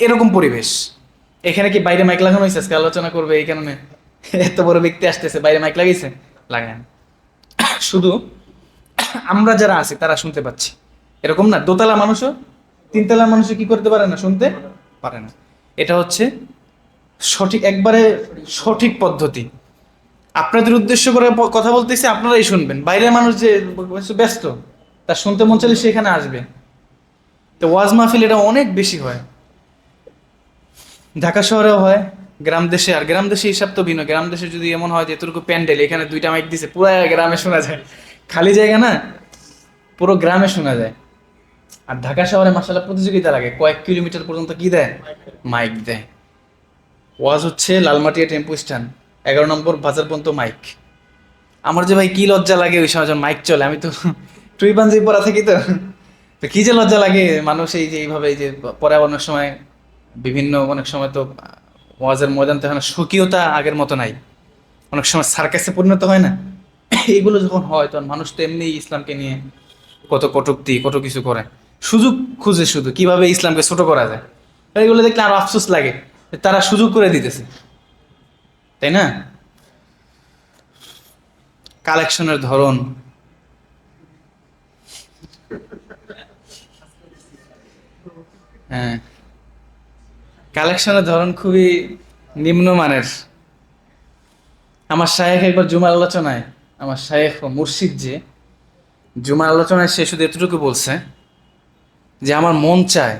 এরকম পরিবেশ, এখানে কি বাইরে মাইক লাগানো হয়েছে আজকে আলোচনা করবে এই কারণে? এত বড় ব্যক্তি আসতেছে, বাইরে মাইক লাগিয়েছে, লাগান। শুধু আমরা যারা আছি তারা শুনতে পাচ্ছি, এরকম না। দোতলা মানুষও, তিনতলা মানুষও কি করতে পারে না, শুনতে পারে না। এটা হচ্ছে সঠিক, একবারে সঠিক পদ্ধতি। আপনাদের উদ্দেশ্য করে কথা বলতেছি, আপনারাই শুনবেন। বাইরের মানুষ যে ব্যস্ত, তার শুনতে মন চাইলে সেখানে আসবে। তো ওয়াজ মাহফিল এটা অনেক বেশি হয়, ঢাকা শহরেও হয়, গ্রাম দেশে। আর গ্রাম দেশে হিসাব তো ভিন্ন। গ্রাম দেশে যদি এমন হয় যে এতটুকু প্যান্ডেল, এখানে 2টা মাইক দিছে, পুরো গ্রামে শোনা যায়, খালি জায়গা না, পুরো গ্রামে শোনা যায়। আর ঢাকা শহরে মাশাআল্লাহ প্রতিযোগিতা লাগে, কয়েক কিলোমিটার পর্যন্ত কি দেয়, মাইক দেয়। ওয়াজ হচ্ছে লালমাটিয়া টেম্পো স্ট্যান্ড 11 নম্বর বাজার পর্যন্ত মাইক। আমার যে ভাই কি লজ্জা লাগে ওই সময় যখন মাইক চলে, আমি তো টুই পাঞ্জাবি পরা থাকি, তো কি যে লজ্জা লাগে। মানুষ এই যে এইভাবে এই যে পরে অনেক সময় বিভিন্ন, অনেক সময় তো ওয়াজের ময়দান তো এখন স্বকীয়তা আগের মতো নাই, অনেক সময় সার্কাসে পরিণত হয় না। এগুলো যখন হয় তখন মানুষ তো এমনি ইসলামকে নিয়ে কত কটূক্তি, কত কিছু করে, সুযোগ খুঁজে শুধু কিভাবে ইসলামকে ছোট করা যায়। এগুলো দেখলে আরো আফসোস লাগে, তারা সুযোগ করে দিতেছে, তাই না? কালেকশনের ধরন, হ্যাঁ, কালেকশনের ধরন খুবই নিম্নমানের। আমার শায়েখ একবার জুমার আলোচনায়, আমার শায়েখ ও মুর্শিদ যে জুমার আলোচনায়, সে শুধু এতটুকু বলছে যে আমার মন চায়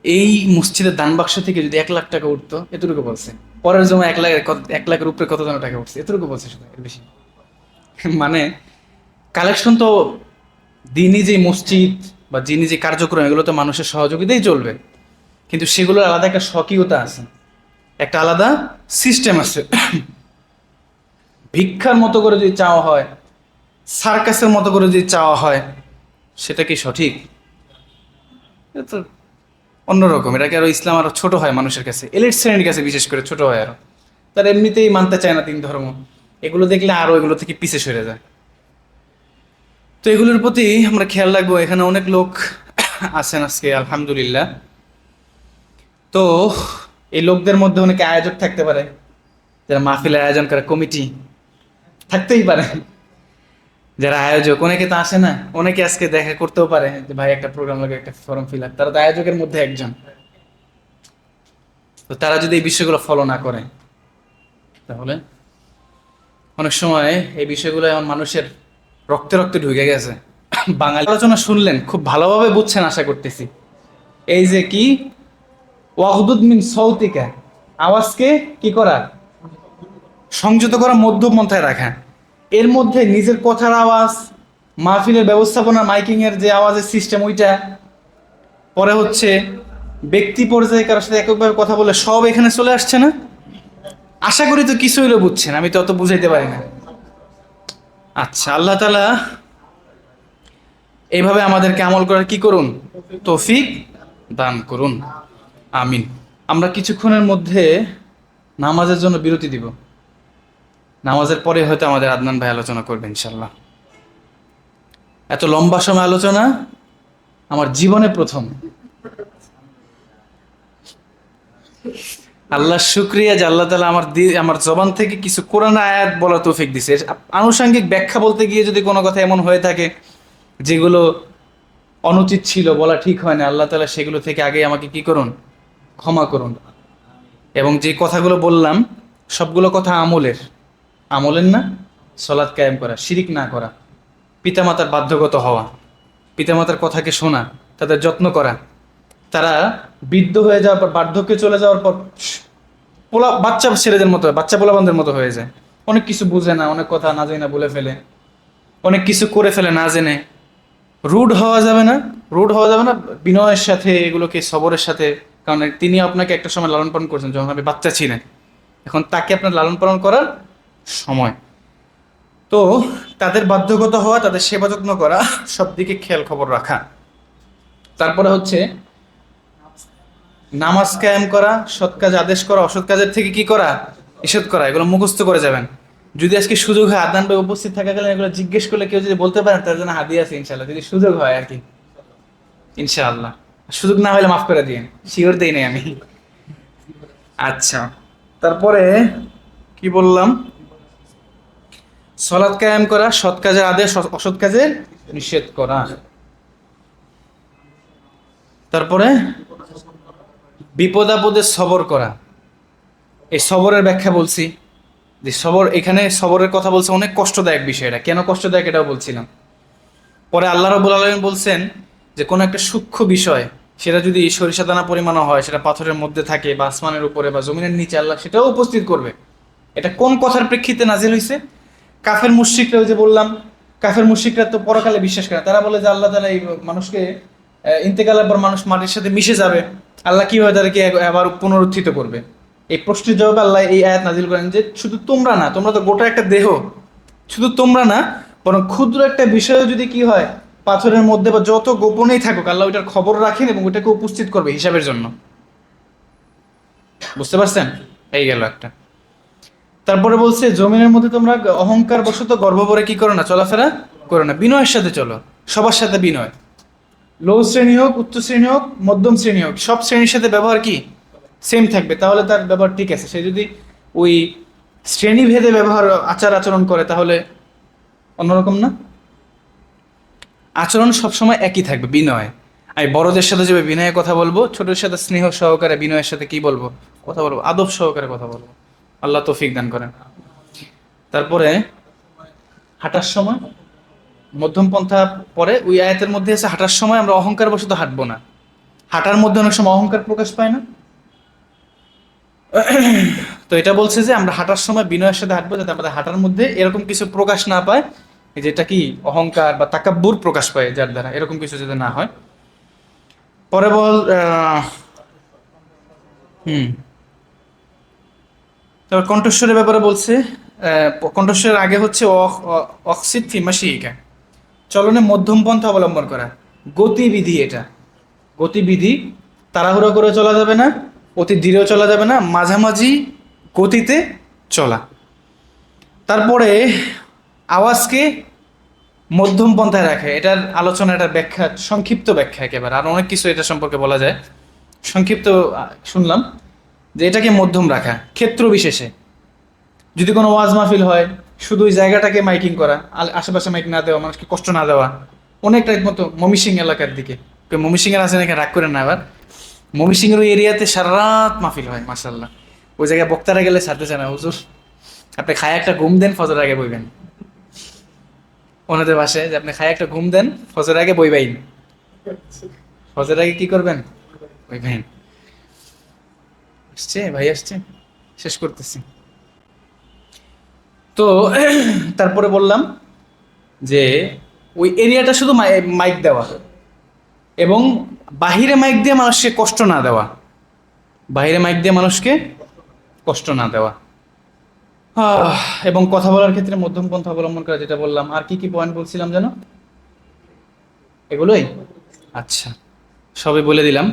এই মসজিদের দান বাক্স থেকে যদি 1,00,000 টাকা উঠতো, এতটুকু বলছে। পরের জন্য 1,00,000 উপরে কত জন টাকা উঠছে, এতটুকু বলছে, শুধু এর বেশি। মানে কালেকশন তো দিনই যে মসজিদ বা দিনই যে কার্যক্রম, এগুলো তো মানুষের সহযোগিতাই চলবে, কিন্তু সেগুলোর আলাদা একটা স্বকীয়তা আছে, একটা আলাদা সিস্টেম আছে। ভিক্ষার মতো করে যদি চাওয়া হয়, সার্কাসের মতো করে যদি চাওয়া হয়, সেটা কি সঠিক? এটা তো অন্যরকম। এটাকে আরো ইসলাম আরো ছোট হয় মানুষের কাছে, এলিট শ্রেণীর কাছে বিশেষ করে ছোট হয় আরো। তারা এমনিতেই মানতে চায় না তিন ধর্ম, এগুলো দেখলে আরো এগুলো থেকে পিছে সরে যায়। তো এগুলোর প্রতি আমরা খেয়াল রাখবো। এখানে অনেক লোক আছেন আজকে আলহামদুলিল্লাহ। তো এই লোকদের মধ্যে অনেকে আয়োজক থাকতে পারে, যারা মাহফিলের আয়োজন করে, কমিটি থাকতেই পারে, যারা আয়োজক। অনেকে তো আসে না, অনেকে আজকে দেখা করতেও পারে যে ভাই একটা প্রোগ্রাম লাগে, একটা ফর্ম ফিল আপ, তারা তো আয়োজকের মধ্যে একজন। তো তারা যদি এই বিষয়গুলো ফলো না করে, তাহলে অনেক সময় এই বিষয়গুলো এখন মানুষের রক্তে রক্তে ঢুকে গেছে। বাঙালি আলোচনা শুনলেন, খুব ভালোভাবে বুঝছেন আশা করতেছি। এই যে কি ওয়াহদুদ মিন সৌতিকা, আওয়াজকে কি করা, সংযত করা, মধ্যম পন্থায় রাখা। এর মধ্যে নিজের কথার আওয়াজ, মাহফিলের ব্যবস্থাপনা, মাইকিং এর যে আওয়াজের সিস্টেম ওইটা, পরে হচ্ছে ব্যক্তি পর্যায়ে কারোর সাথে এককভাবে কথা বলে, সব এখানে চলে আসছে না? আশা করি তো কিছু হইলেও বুঝছেন, আমি তো অত বুঝাইতে পারি না। আচ্ছা, আল্লাহ তাআলা এইভাবে আমাদেরকে আমল করার কি করুন, তৌফিক দান করুন, আমিন। আমরা কিছুক্ষণের মধ্যে নামাজের জন্য বিরতি দিব। নামাজের পরে হয়তো আমাদের আদনান ভাই আলোচনা করবে ইনশাল্লাহ। এত লম্বা সময় আলোচনা আমার জীবনে প্রথম। আল্লাহ শুক্রিয়া যে আল্লাহ তাআলা আমার জবান থেকে কিছু কোরআন আয়াত বলা তৌফিক দিছে। আনুষঙ্গিক ব্যাখ্যা বলতে গিয়ে যদি কোনো কথা এমন হয়ে থাকে যেগুলো অনুচিত ছিল, বলা ঠিক হয় না, আল্লাহ তাআলা সেগুলো থেকে আগে আমাকে কি করুন, ক্ষমা করুন। এবং যে কথাগুলো বললাম সবগুলো কথা আমলের, আমলের না, সলাৎ কায়েম করা, শিরিক না করা, পিতামাতার বাধ্যগত হওয়া, পিতামাতার কথাকে শোনা, তাদের যত্ন করা। তারা বৃদ্ধ হয়ে যাওয়ার পর, বার্ধক্যে চলে যাওয়ার পর বাচ্চা ছেলেদের মতো, বাচ্চা পোলাপানদের মতো হয়ে যায়। অনেক কিছু বুঝে না, অনেক কথা না জেনে না বলে ফেলে, অনেক কিছু করে ফেলে না জেনে। রুড হওয়া যাবে না, রুড হওয়া যাবে না, বিনয়ের সাথে, এগুলোকে সবরের সাথে। কারণ তিনি আপনাকে একটা সময় লালন পালন করছেন যখন আপনি বাচ্চা ছিলেন, এখন তাকে আপনার লালন পালন করার সময়। তো তাদের বাধ্যগত হওয়া, তাদের সেবা যত্ন করা, সব দিকে খেয়াল খবর রাখা। তারপরে হচ্ছে নামাজ কায়েম করা, সৎ কাজ আদেশ করা, অসৎ কাজের থেকে কি করা, নিষেধ করা। এগুলো মুখস্থ করে যাবেন। যদি আজকে সুযোগ হয় আদনান ভাই উপস্থিত থাকাকালীন এগুলো জিজ্ঞেস করলে কেউ যদি বলতে পারেন, তার জন্য হাদিয়া আছে ইনশাল্লাহ, যদি সুযোগ হয় আর কি, ইনশাআল্লাহ। সুযোগ না হলে মাফ করে দিন, শিওর দেই নাই আমি। আচ্ছা, তারপরে কি বললাম, সলাৎ কায়েম করা, সৎ কাজের আদেশ, অসৎ কাজের নিষেধ করা। তারপরে বিপদ আপদে সবর করা। এই সবরের ব্যাখ্যা বলছি, যে সবর, এখানে সবরের কথা বলছে, অনেক কষ্টদায়ক বিষয়। এটা কেন কষ্টদায়ক এটাও বলছিলাম। পরে আল্লাহ রাব্বুল আলামিন বলছেন যে কোনো একটা সূক্ষ্ম বিষয়, সেটা যদি সরিষা দানা পরিমাণও হয়, সেটা পাথরের মধ্যে থাকে বা আসমানের উপরে বা জমিনের নিচে, আল্লাহ সেটাও উপস্থিত করবে। এটা কোন কথার প্রেক্ষিতে নাজিল হয়েছে? কাফের মুশরিকরা, ওই যে বললাম, কাফের মুশরিকরা তো পরকালে বিশ্বাস করে। তারা বলে যে আল্লাহ তাআলা এই মানুষকে, ইন্তেকালের পর মানুষ মাটির সাথে মিশে যাবে, আল্লাহ কিভাবে তাদেরকে আবার পুনরুত্থিত করবে? এই প্রশ্নের জবাবে আল্লাহ এই আয়াত নাজিল করেন যে শুধু তোমরা না, তোমরা তো গোটা একটা দেহ, শুধু তোমরা না, বরং ক্ষুদ্র একটা বিষয়ে যদি কি হয়, পাথরের মধ্যে বা যত গোপনেই থাকুক, আল্লাহ ওইটার খবর রাখেন এবং ওইটাকে উপস্থিত করবে হিসাবের জন্য। বুঝতে পারছেন? এই গেল একটা। তারপরে বলছে জমিনের মধ্যে তোমরা অহংকার বশত গর্ব ভরে কি করো না, চলাফেরা করো না, বিনয়ের সাথে চলো, সবার সাথে বিনয়। লো শ্রেণী হোক, উচ্চ শ্রেণী হোক, মধ্যম শ্রেণী হোক, সব শ্রেণীর সাথে ব্যবহার কি সেম থাকবে, তাহলে তার ব্যবহার ঠিক আছে। সে যদি ওই শ্রেণীভেদে ব্যবহার, আচার আচরণ করে, তাহলে অন্যরকম না? আচরণ সবসময় একই থাকবে, বিনয়। আমি বড়দের সাথে যেভাবে বিনয়ে কথা বলবো, ছোটদের সাথে স্নেহ সহকারে, বিনয়ের সাথে কি বলবো, কথা বলবো, আদব সহকারে কথা বলবো। আল্লাহ তৌফিক দান করেন। তারপরে হাঁটার সময় মধ্যম পন্থা, পরে ওই আয়াতের মধ্যে আছে হাঁটার সময় আমরা অহংকার বশত হাঁটবো না। হাঁটার মধ্যে অনেক সময় অহংকার প্রকাশ পায় না? তো এটা বলছে যে আমরা হাঁটার সময় বিনয়ের সাথে হাঁটবো, যাতে আমাদের হাঁটার মধ্যে এরকম কিছু প্রকাশ না পায়, যেটা কি অহংকার বা তাকাব্বুর প্রকাশ পায় যার দ্বারা, এরকম কিছু যাতে না হয়। পরে বল তারপর কণ্ঠস্বরের ব্যাপারে বলছে, কণ্ঠস্বরের আগে হচ্ছে অক্সিদ ফিমাশিকা, চলনে মধ্যম পন্থা অবলম্বন করা। গতিবিধি, এটা গতিবিধি, তাড়াহুড়ো করে চলা যাবে না, অতি ধীরেও চলা যাবে না, মাঝামাঝি গতিতে চলা। তারপরে আওয়াজকে মধ্যম পন্থায় রাখে, এটার আলোচনা, এটার ব্যাখ্যা, সংক্ষিপ্ত ব্যাখ্যা একেবারে, আর অনেক কিছু এটা সম্পর্কে বলা যায়, সংক্ষিপ্ত শুনলাম যে এটাকে মধ্যম রাখা ক্ষেত্র বিশেষে। যদি কোনো ওয়াজ মাহফিল হয়, শুধু ওই জায়গাটাকে মাইকিং করা, আশেপাশে মাইক না দেওয়া, মানুষকে কষ্ট না দেওয়া। অনেকটা মতো মমিসিং এলাকার দিকে, মমিসিংয়ের আছেন এখানে, রাগ করেন না আবার, মমিসিংয়ের ওই এরিয়াতে সারা রাত মাহফিল হয় মাসাল্লাহ। ওই জায়গায় বক্তারা গেলে ছাড়তে চায় না, হুজুর আপনি খায় একটা ঘুম দেন, ফজর আগে বইবেন। ওনাদের বাসায় যে আপনি খায় একটা ঘুম দেন, ফজর আগে বইবেন, ফজর আগে কি করবেন, বইবেন। আসছে ভাই, আসছে, শেষ করতেছি। তো তারপরে বললাম যে ওই এরিয়াটা শুধু মাইক দেওয়া, এবং বাহিরে মাইক দিয়ে মানুষকে কষ্ট না দেওয়া, বাহিরে মাইক দিয়ে মানুষকে কষ্ট না দেওয়া। এবং কথা বলার ক্ষেত্রে মধ্যম পন্থা অবলম্বন করা, যেটা বললাম। আর কি কি পয়েন্ট বলছিলাম যেন, এগুলোই। আচ্ছা, সবই বলে দিলাম।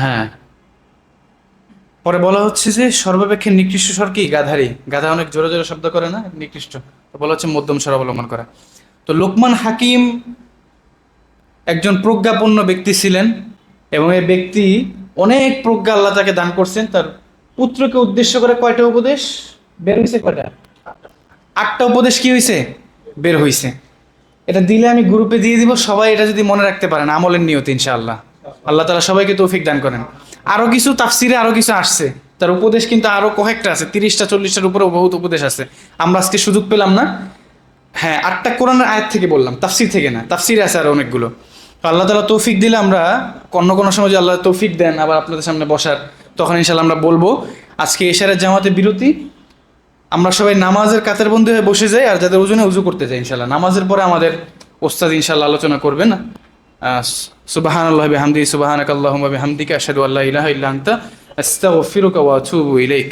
হ্যাঁ, পরে বলা হচ্ছে যে সর্বাপেক্ষা নিকৃষ্ট স্বর কি, গাধারি। গাধা অনেক জোরে জোরে শব্দ করে না, নিকৃষ্ট। তো বলা হচ্ছে মধ্যম স্বর অবলম্বন করা। তো লোকমান হাকিম একজন প্রজ্ঞাপন্ন ব্যক্তি ছিলেন, এবং এই ব্যক্তি অনেক প্রজ্ঞা আল্লাহ তাকে দান করছেন। তার পুত্রকে উদ্দেশ্য করে কয়টা উপদেশ বের হয়েছে, কয়টা, 8টা উপদেশ কি হয়েছে, বের হয়েছে। এটা দিলে আমি গ্রুপে দিয়ে দিব, সবাই এটা যদি মনে রাখতে পারেন, আমলের নিয়ত ইনশাআল্লাহ। আল্লাহ তাআলা সবাইকে তৌফিক দান করেন। আরো কিছু তাফসিরে আরো কিছু আসছে, তার উপদেশ কিন্তু আরো কয়েকটা আছে, 30টা 40টার উপরে বহুত উপদেশ আছে, আমরা আজকে সুযোগ পেলাম না। হ্যাঁ, 8টা কোরআনের আয়াত থেকে বললাম, তাফসির থেকে না, তাফসিরে আছে আরো অনেকগুলো। তো আল্লাহ তাআলা তৌফিক দিলে আমরা অন্য কোনো সময়, যে আল্লাহ তৌফিক দেন আবার আপনাদের সামনে বসার, তখন ইনশাআল্লাহ আমরা বলবো। আজকে এশারের জামাতে বিরতি, আমরা সবাই নামাজের কাতারবন্দি হয়ে বসে যাই, আর যাদের ওজনে উজু করতে যাই ইনশাআল্লাহ। নামাজের পরে আমাদের ওস্তাদ ইনশাআল্লাহ আলোচনা করবেন। সুবহানাল্লাহি বিহামদিহি, সুবহানাকাল্লাহুম্মা বিহামদিকা, আশহাদু আল্লা ইলাহা ইল্লা আনতা, আস্তাগফিরুকা ওয়া আতুবু ইলাইক।